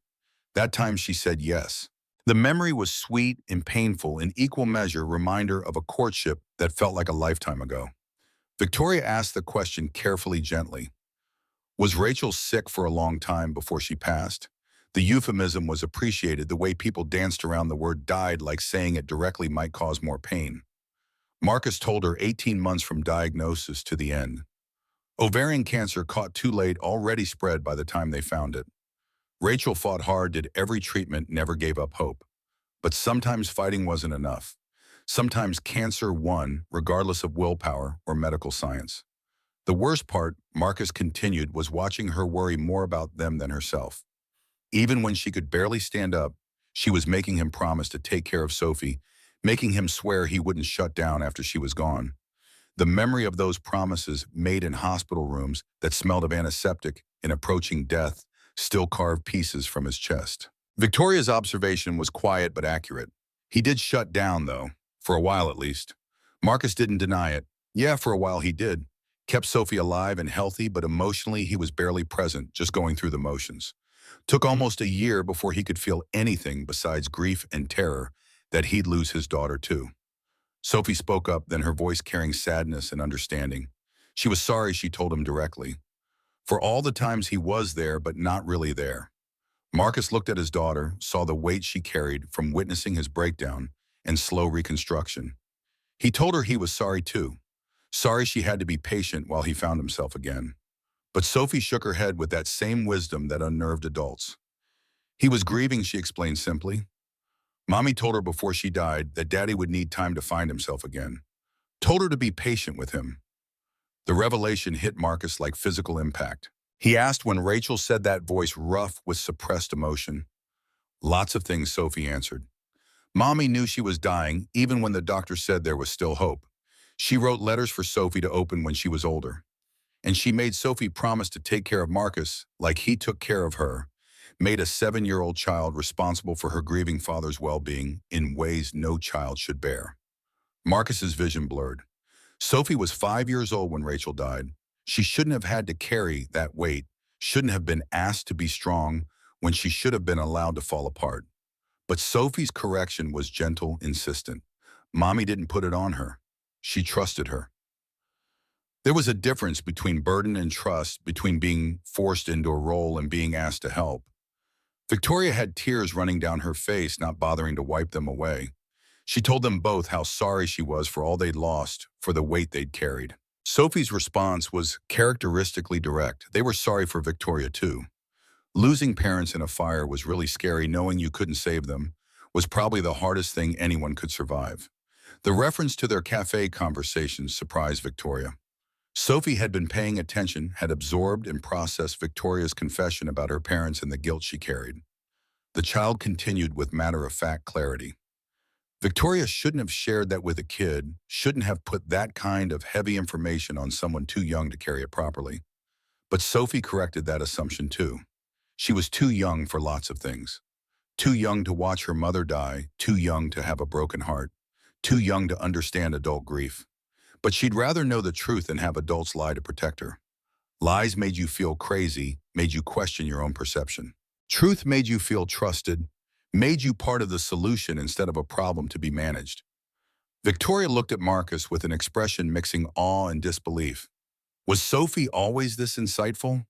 That time she said yes. The memory was sweet and painful, in equal measure reminder of a courtship that felt like a lifetime ago. Victoria asked the question carefully, gently. Was Rachel sick for a long time before she passed? The euphemism was appreciated, the way people danced around the word died like saying it directly might cause more pain. Marcus told her 18 months from diagnosis to the end. Ovarian cancer caught too late, already spread by the time they found it. Rachel fought hard, did every treatment, never gave up hope. But sometimes fighting wasn't enough. Sometimes cancer won, regardless of willpower or medical science. The worst part, Marcus continued, was watching her worry more about them than herself. Even when she could barely stand up, she was making him promise to take care of Sophie, making him swear he wouldn't shut down after she was gone. The memory of those promises made in hospital rooms that smelled of antiseptic and approaching death still carved pieces from his chest. Victoria's observation was quiet but accurate. He did shut down, though, for a while at least. Marcus didn't deny it. Yeah, for a while he did. Kept Sophie alive and healthy, but emotionally he was barely present, just going through the motions. Took almost a year before he could feel anything besides grief and terror that he'd lose his daughter too. Sophie spoke up, then her voice carrying sadness and understanding. She was sorry, she told him directly. For all the times he was there, but not really there. Marcus looked at his daughter, saw the weight she carried from witnessing his breakdown and slow reconstruction. He told her he was sorry too. Sorry she had to be patient while he found himself again. But Sophie shook her head with that same wisdom that unnerved adults. He was grieving, she explained simply. Mommy told her before she died that Daddy would need time to find himself again. Told her to be patient with him. The revelation hit Marcus like physical impact. He asked when Rachel said that, voice rough with suppressed emotion. Lots of things, Sophie answered. Mommy knew she was dying, even when the doctor said there was still hope. She wrote letters for Sophie to open when she was older. And she made Sophie promise to take care of Marcus like he took care of her, made a 7-year-old child responsible for her grieving father's well-being in ways no child should bear. Marcus's vision blurred. Sophie was 5 years old when Rachel died. She shouldn't have had to carry that weight, shouldn't have been asked to be strong when she should have been allowed to fall apart. But Sophie's correction was gentle, insistent. Mommy didn't put it on her. She trusted her. There was a difference between burden and trust, between being forced into a role and being asked to help. Victoria had tears running down her face, not bothering to wipe them away. She told them both how sorry she was for all they'd lost, for the weight they'd carried. Sophie's response was characteristically direct. They were sorry for Victoria too. Losing parents in a fire was really scary. Knowing you couldn't save them was probably the hardest thing anyone could survive. The reference to their cafe conversations surprised Victoria. Sophie had been paying attention, had absorbed and processed Victoria's confession about her parents and the guilt she carried. The child continued with matter-of-fact clarity. Victoria shouldn't have shared that with a kid, shouldn't have put that kind of heavy information on someone too young to carry it properly. But Sophie corrected that assumption too. She was too young for lots of things. Too young to watch her mother die, too young to have a broken heart, too young to understand adult grief. But she'd rather know the truth than have adults lie to protect her. Lies made you feel crazy, made you question your own perception. Truth made you feel trusted, made you part of the solution instead of a problem to be managed. Victoria looked at Marcus with an expression mixing awe and disbelief. Was Sophie always this insightful?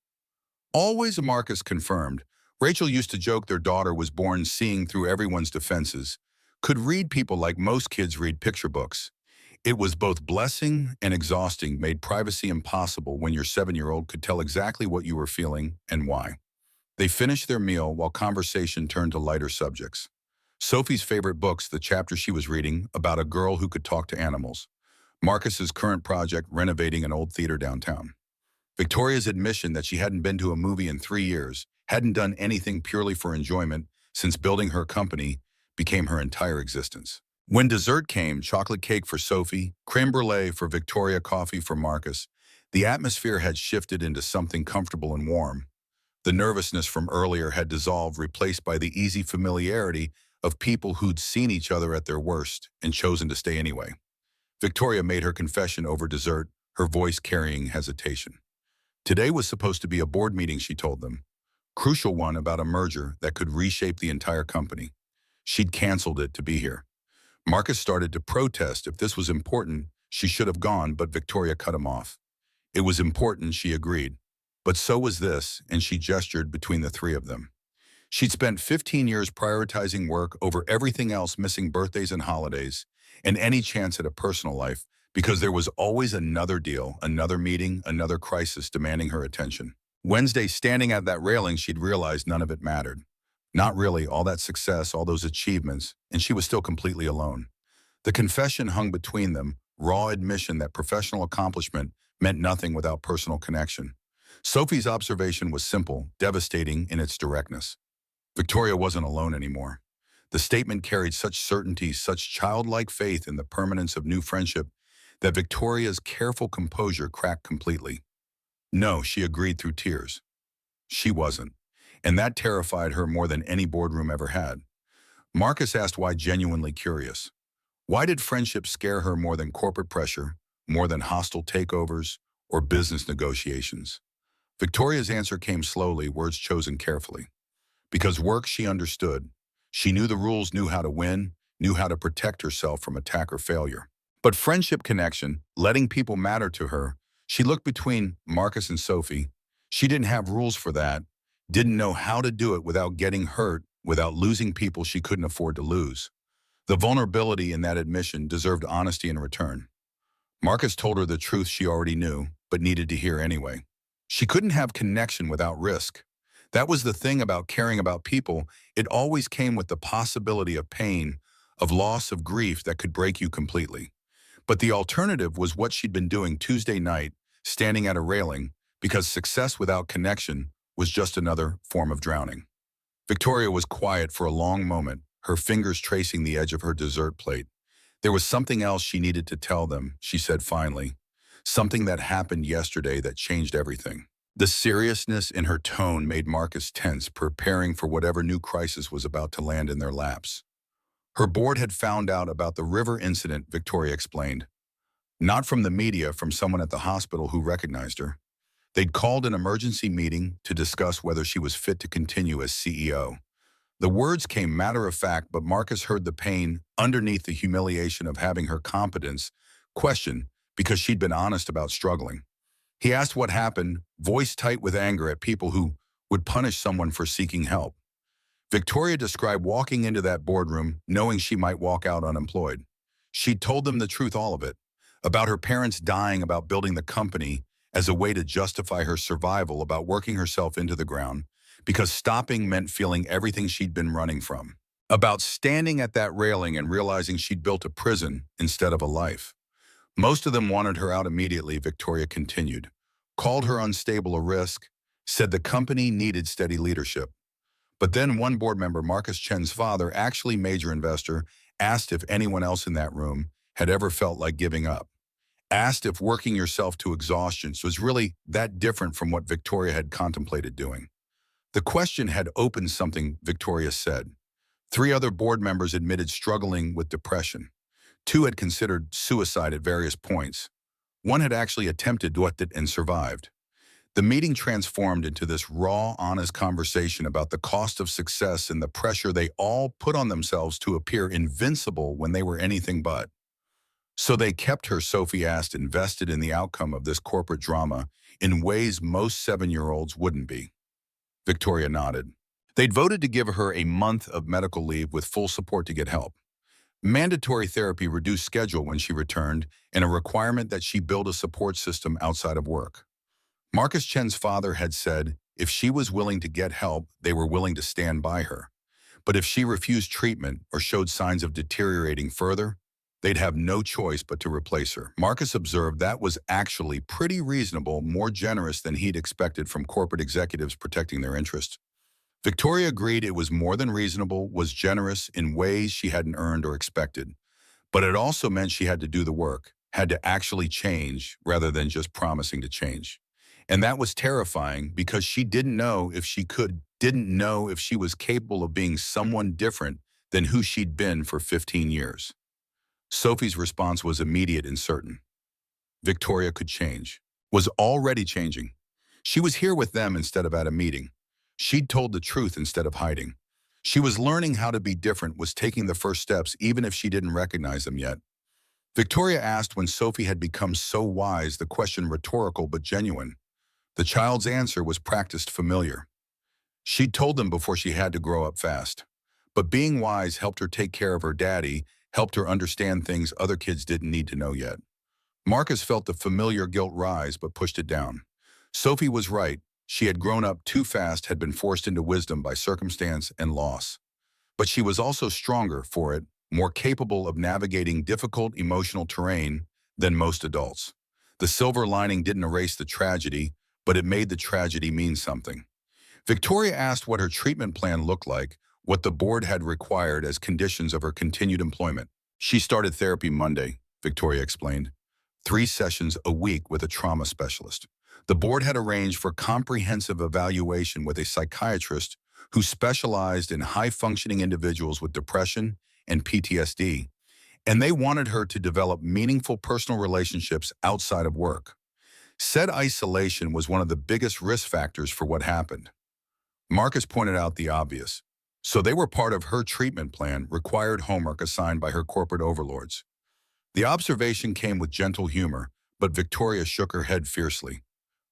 Always, Marcus confirmed. Rachel used to joke their daughter was born seeing through everyone's defenses, could read people like most kids read picture books. It was both blessing and exhausting, made privacy impossible when your 7-year-old could tell exactly what you were feeling and why. They finished their meal while conversation turned to lighter subjects. Sophie's favorite books, the chapter she was reading about a girl who could talk to animals. Marcus's current project, renovating an old theater downtown. Victoria's admission that she hadn't been to a movie in 3 years, hadn't done anything purely for enjoyment since building her company, became her entire existence. When dessert came, chocolate cake for Sophie, creme brulee for Victoria, coffee for Marcus, the atmosphere had shifted into something comfortable and warm. The nervousness from earlier had dissolved, replaced by the easy familiarity of people who'd seen each other at their worst and chosen to stay anyway. Victoria made her confession over dessert, her voice carrying hesitation. Today was supposed to be a board meeting, she told them. Crucial one about a merger that could reshape the entire company. She'd canceled it to be here. Marcus started to protest. If this was important, she should have gone, but Victoria cut him off. It was important, she agreed. But so was this, and she gestured between the three of them. She'd spent 15 years prioritizing work over everything else, missing birthdays and holidays, and any chance at a personal life, because there was always another deal, another meeting, another crisis demanding her attention. Wednesday, standing at that railing, she'd realized none of it mattered. Not really, all that success, all those achievements, and she was still completely alone. The confession hung between them, raw admission that professional accomplishment meant nothing without personal connection. Sophie's observation was simple, devastating in its directness. Victoria wasn't alone anymore. The statement carried such certainty, such childlike faith in the permanence of new friendship, that Victoria's careful composure cracked completely. No, she agreed through tears. She wasn't. And that terrified her more than any boardroom ever had. Marcus asked why, genuinely curious. Why did friendship scare her more than corporate pressure, more than hostile takeovers, or business negotiations? Victoria's answer came slowly, words chosen carefully. Because work she understood. She knew the rules, knew how to win, knew how to protect herself from attack or failure. But friendship connection, letting people matter to her, she looked between Marcus and Sophie. She didn't have rules for that, didn't know how to do it without getting hurt, without losing people she couldn't afford to lose. The vulnerability in that admission deserved honesty in return. Marcus told her the truth she already knew, but needed to hear anyway. She couldn't have connection without risk. That was the thing about caring about people. It always came with the possibility of pain, of loss, of grief that could break you completely. But the alternative was what she'd been doing Tuesday night, standing at a railing, because success without connection was just another form of drowning. Victoria was quiet for a long moment, her fingers tracing the edge of her dessert plate. There was something else she needed to tell them, she said finally. Something that happened yesterday that changed everything. The seriousness in her tone made Marcus tense, preparing for whatever new crisis was about to land in their laps. Her board had found out about the river incident, Victoria explained. Not from the media, from someone at the hospital who recognized her. They'd called an emergency meeting to discuss whether she was fit to continue as CEO. The words came matter of fact, but Marcus heard the pain underneath the humiliation of having her competence questioned because she'd been honest about struggling. He asked what happened, voice tight with anger at people who would punish someone for seeking help. Victoria described walking into that boardroom knowing she might walk out unemployed. She told them the truth, all of it, about her parents dying, about building the company as a way to justify her survival, about working herself into the ground because stopping meant feeling everything she'd been running from, about standing at that railing and realizing she'd built a prison instead of a life. Most of them wanted her out immediately, Victoria continued, called her unstable, a risk, said the company needed steady leadership. But then one board member, Marcus Chen's father, actually major investor, asked if anyone else in that room had ever felt like giving up. Asked if working yourself to exhaustion was really that different from what Victoria had contemplated doing. The question had opened something, Victoria said. 3 other board members admitted struggling with depression. 2 had considered suicide at various points. 1 had actually attempted it and survived. The meeting transformed into this raw, honest conversation about the cost of success and the pressure they all put on themselves to appear invincible when they were anything but. So they kept her, Sophie asked, invested in the outcome of this corporate drama in ways most 7-year-olds wouldn't be. Victoria nodded. They'd voted to give her a month of medical leave with full support to get help. Mandatory therapy, reduced schedule when she returned, and a requirement that she build a support system outside of work. Marcus Chen's father had said if she was willing to get help, they were willing to stand by her. But if she refused treatment or showed signs of deteriorating further, they'd have no choice but to replace her. Marcus observed that was actually pretty reasonable, more generous than he'd expected from corporate executives protecting their interests. Victoria agreed it was more than reasonable, was generous in ways she hadn't earned or expected. But it also meant she had to do the work, had to actually change rather than just promising to change. And that was terrifying because she didn't know if she could, didn't know if she was capable of being someone different than who she'd been for 15 years. Sophie's response was immediate and certain. Victoria could change, was already changing. She was here with them instead of at a meeting. She'd told the truth instead of hiding. She was learning how to be different, was taking the first steps even if she didn't recognize them yet. Victoria asked when Sophie had become so wise, the question rhetorical but genuine. The child's answer was practiced, familiar. She'd told them before she had to grow up fast. But being wise helped her take care of her daddy, helped her understand things other kids didn't need to know yet. Marcus felt the familiar guilt rise but pushed it down. Sophie was right. She had grown up too fast, had been forced into wisdom by circumstance and loss. But she was also stronger for it, more capable of navigating difficult emotional terrain than most adults. The silver lining didn't erase the tragedy, but it made the tragedy mean something. Victoria asked what her treatment plan looked like, what the board had required as conditions of her continued employment. She started therapy Monday, Victoria explained. 3 sessions a week with a trauma specialist. The board had arranged for comprehensive evaluation with a psychiatrist who specialized in high-functioning individuals with depression and PTSD, and they wanted her to develop meaningful personal relationships outside of work. Said isolation was one of the biggest risk factors for what happened. Marcus pointed out the obvious. So they were part of her treatment plan, required homework assigned by her corporate overlords. The observation came with gentle humor, but Victoria shook her head fiercely.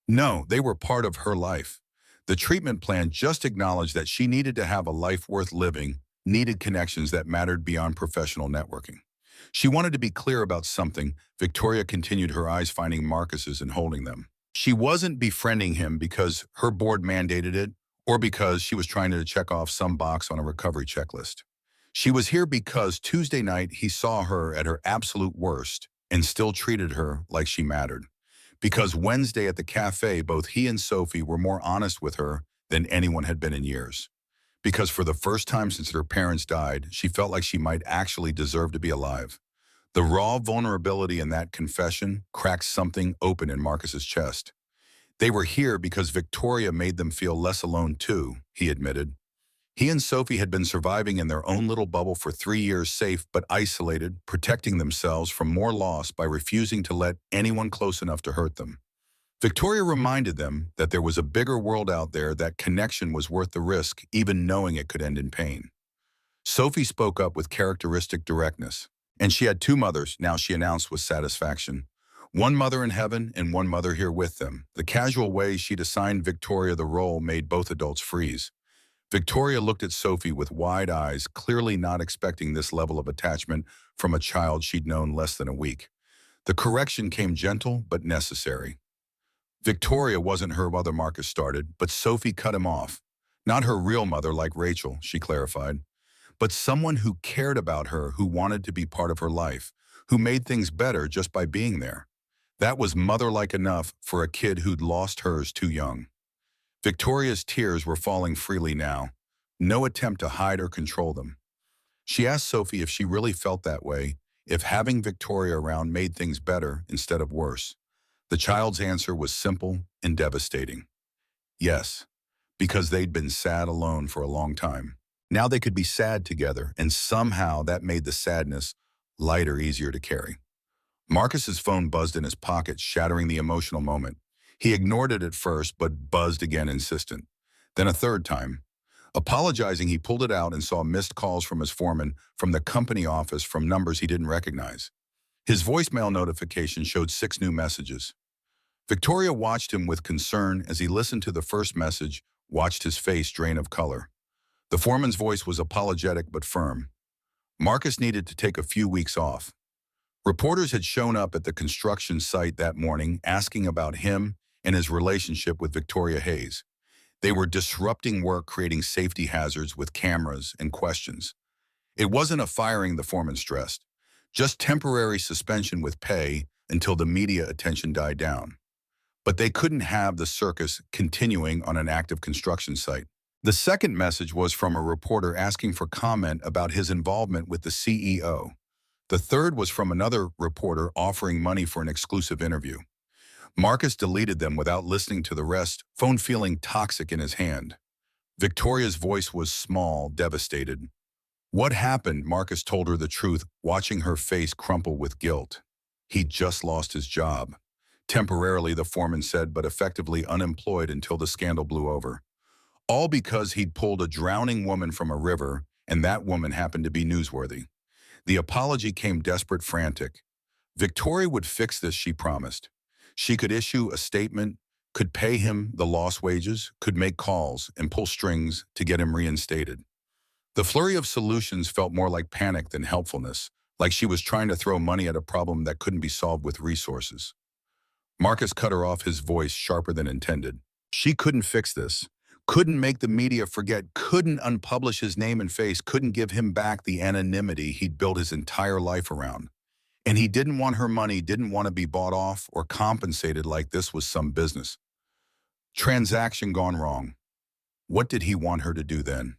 No, they were part of her life. The treatment plan just acknowledged that she needed to have a life worth living, needed connections that mattered beyond professional networking. She wanted to be clear about something. Victoria continued, her eyes finding Marcus's and holding them. She wasn't befriending him because her board mandated it or because she was trying to check off some box on a recovery checklist. She was here because Tuesday night he saw her at her absolute worst and still treated her like she mattered. Because Wednesday at the cafe, both he and Sophie were more honest with her than anyone had been in years. Because for the first time since her parents died, she felt like she might actually deserve to be alive. The raw vulnerability in that confession cracked something open in Marcus's chest. They were here because Victoria made them feel less alone too, he admitted. He and Sophie had been surviving in their own little bubble for 3 years, safe but isolated, protecting themselves from more loss by refusing to let anyone close enough to hurt them. Victoria reminded them that there was a bigger world out there, that connection was worth the risk, even knowing it could end in pain. Sophie spoke up with characteristic directness. And she had two mothers, now she announced with satisfaction. One mother in heaven and one mother here with them. The casual way she'd assigned Victoria the role made both adults freeze. Victoria looked at Sophie with wide eyes, clearly not expecting this level of attachment from a child she'd known less than a week. The correction came gentle but necessary. Victoria wasn't her mother, Marcus started, but Sophie cut him off. Not her real mother like Rachel, she clarified, but someone who cared about her, who wanted to be part of her life, who made things better just by being there. That was mother-like enough for a kid who'd lost hers too young. Victoria's tears were falling freely now, no attempt to hide or control them. She asked Sophie if she really felt that way, if having Victoria around made things better instead of worse. The child's answer was simple and devastating. Yes, because they'd been sad alone for a long time. Now they could be sad together, and somehow that made the sadness lighter, easier to carry. Marcus's phone buzzed in his pocket, shattering the emotional moment. He ignored it at first, but buzzed again, insistent. Then a third time. Apologizing, he pulled it out and saw missed calls from his foreman, from the company office, from numbers he didn't recognize. His voicemail notification showed 6 new messages. Victoria watched him with concern as he listened to the first message, watched his face drain of color. The foreman's voice was apologetic but firm. Marcus needed to take a few weeks off. Reporters had shown up at the construction site that morning asking about him and his relationship with Victoria Hayes. They were disrupting work, creating safety hazards with cameras and questions. It wasn't a firing, the foreman stressed, just temporary suspension with pay until the media attention died down. But they couldn't have the circus continuing on an active construction site. The second message was from a reporter asking for comment about his involvement with the CEO. The third was from another reporter offering money for an exclusive interview. Marcus deleted them without listening to the rest, phone feeling toxic in his hand. Victoria's voice was small, devastated. What happened? Marcus told her the truth, watching her face crumple with guilt. He'd just lost his job. Temporarily, the foreman said, but effectively unemployed until the scandal blew over. All because he'd pulled a drowning woman from a river, and that woman happened to be newsworthy. The apology came desperate, frantic. Victoria would fix this, she promised. She could issue a statement, could pay him the lost wages, could make calls and pull strings to get him reinstated. The flurry of solutions felt more like panic than helpfulness, like she was trying to throw money at a problem that couldn't be solved with resources. Marcus cut her off, his voice sharper than intended. She couldn't fix this. Couldn't make the media forget, couldn't unpublish his name and face, couldn't give him back the anonymity he'd built his entire life around. And he didn't want her money, didn't want to be bought off or compensated like this was some business. Transaction gone wrong. What did he want her to do then?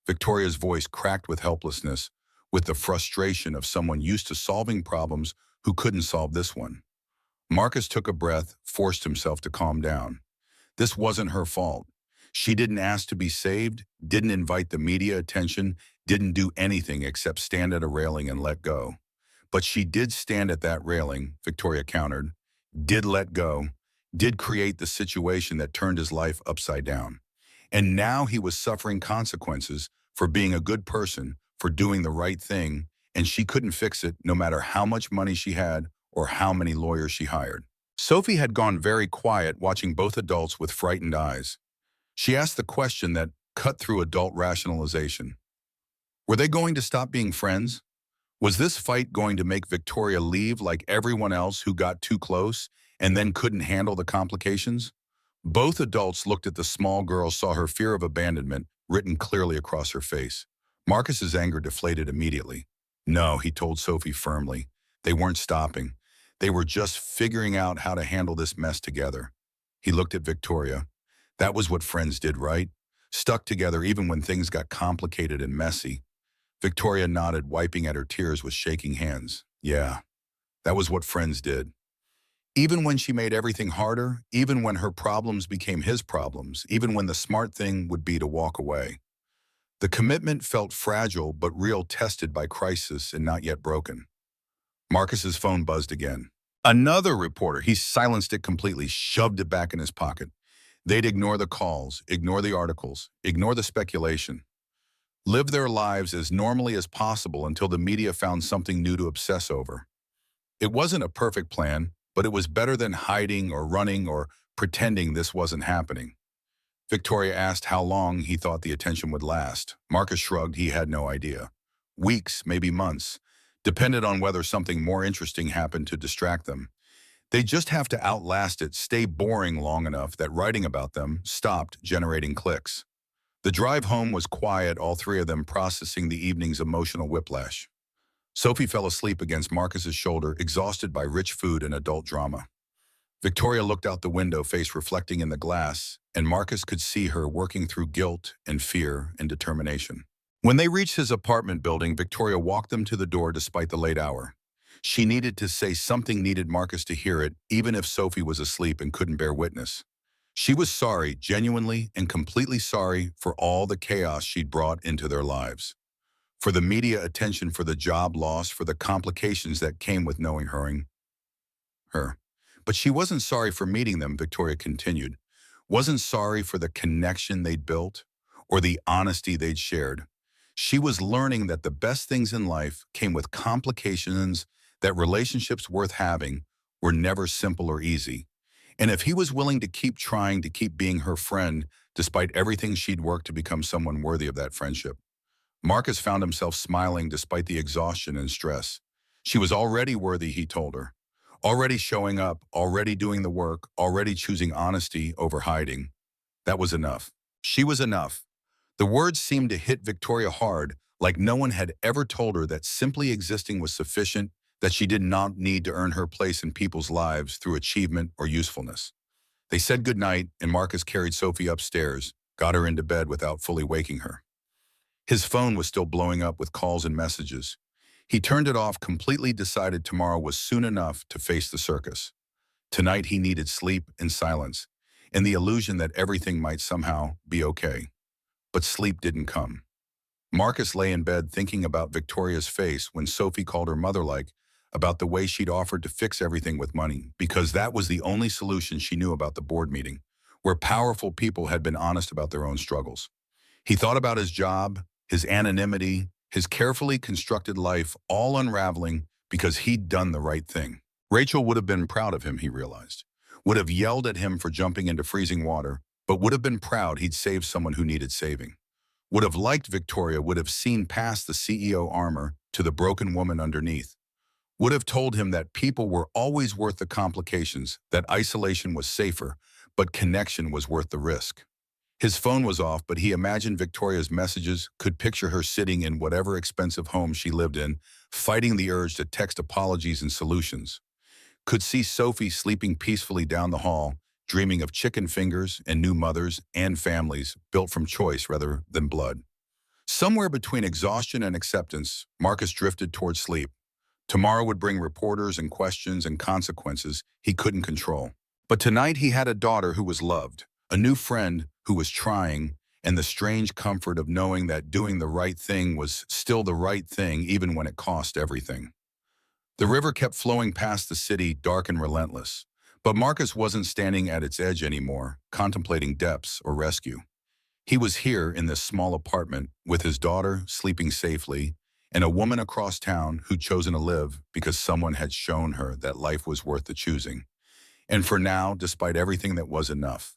Victoria's voice cracked with helplessness, with the frustration of someone used to solving problems who couldn't solve this one. Marcus took a breath, forced himself to calm down. This wasn't her fault. She didn't ask to be saved, didn't invite the media attention, didn't do anything except stand at a railing and let go. But she did stand at that railing, Victoria countered, did let go, did create the situation that turned his life upside down. And now he was suffering consequences for being a good person, for doing the right thing, and she couldn't fix it no matter how much money she had or how many lawyers she hired. Sophie had gone very quiet, watching both adults with frightened eyes. She asked the question that cut through adult rationalization. Were they going to stop being friends? Was this fight going to make Victoria leave like everyone else who got too close and then couldn't handle the complications? Both adults looked at the small girl, saw her fear of abandonment written clearly across her face. Marcus's anger deflated immediately. No, he told Sophie firmly. They weren't stopping. They were just figuring out how to handle this mess together. He looked at Victoria. That was what friends did, right? Stuck together even when things got complicated and messy. Victoria nodded, wiping at her tears with shaking hands. Yeah, that was what friends did. Even when she made everything harder, even when her problems became his problems, even when the smart thing would be to walk away. The commitment felt fragile but real, tested by crisis and not yet broken. Marcus's phone buzzed again. Another reporter. He silenced it completely, shoved it back in his pocket. They'd ignore the calls, ignore the articles, ignore the speculation. Live their lives as normally as possible until the media found something new to obsess over. It wasn't a perfect plan, but it was better than hiding or running or pretending this wasn't happening. Victoria asked how long he thought the attention would last. Marcus shrugged. He had no idea. Weeks, maybe months, depended on whether something more interesting happened to distract them. They just have to outlast it, stay boring long enough that writing about them stopped generating clicks. The drive home was quiet, all three of them processing the evening's emotional whiplash. Sophie fell asleep against Marcus's shoulder, exhausted by rich food and adult drama. Victoria looked out the window, face reflecting in the glass, and Marcus could see her working through guilt and fear and determination. When they reached his apartment building, Victoria walked them to the door despite the late hour. She needed to say something, needed Marcus to hear it, even if Sophie was asleep and couldn't bear witness. She was sorry, genuinely and completely sorry for all the chaos she'd brought into their lives. For the media attention, for the job loss, for the complications that came with knowing her. But she wasn't sorry for meeting them, Victoria continued. Wasn't sorry for the connection they'd built or the honesty they'd shared. She was learning that the best things in life came with complications, that relationships worth having were never simple or easy. And if he was willing to keep trying, to keep being her friend, despite everything she'd worked to become someone worthy of that friendship. Marcus found himself smiling despite the exhaustion and stress. She was already worthy, he told her. Already showing up, already doing the work, already choosing honesty over hiding. That was enough. She was enough. The words seemed to hit Victoria hard, like no one had ever told her that simply existing was sufficient, that she did not need to earn her place in people's lives through achievement or usefulness. They said goodnight, and Marcus carried Sophie upstairs, got her into bed without fully waking her. His phone was still blowing up with calls and messages. He turned it off, completely decided tomorrow was soon enough to face the circus. Tonight he needed sleep and silence, and the illusion that everything might somehow be okay. But sleep didn't come. Marcus lay in bed thinking about Victoria's face when Sophie called her mother-like, about the way she'd offered to fix everything with money, because that was the only solution she knew about the board meeting, where powerful people had been honest about their own struggles. He thought about his job, his anonymity, his carefully constructed life, all unraveling because he'd done the right thing. Rachel would have been proud of him, he realized. Would have yelled at him for jumping into freezing water, but would have been proud he'd saved someone who needed saving. Would have liked Victoria, would have seen past the CEO armor to the broken woman underneath. Would have told him that people were always worth the complications, that isolation was safer, but connection was worth the risk. His phone was off, but he imagined Victoria's messages, could picture her sitting in whatever expensive home she lived in, fighting the urge to text apologies and solutions. Could see Sophie sleeping peacefully down the hall, dreaming of chicken fingers and new mothers and families built from choice rather than blood. Somewhere between exhaustion and acceptance, Marcus drifted toward sleep. Tomorrow would bring reporters and questions and consequences he couldn't control. But tonight he had a daughter who was loved, a new friend who was trying, and the strange comfort of knowing that doing the right thing was still the right thing even when it cost everything. The river kept flowing past the city, dark and relentless. But Marcus wasn't standing at its edge anymore, contemplating depths or rescue. He was here in this small apartment with his daughter sleeping safely and a woman across town who'd chosen to live because someone had shown her that life was worth the choosing. And for now, despite everything, that was enough.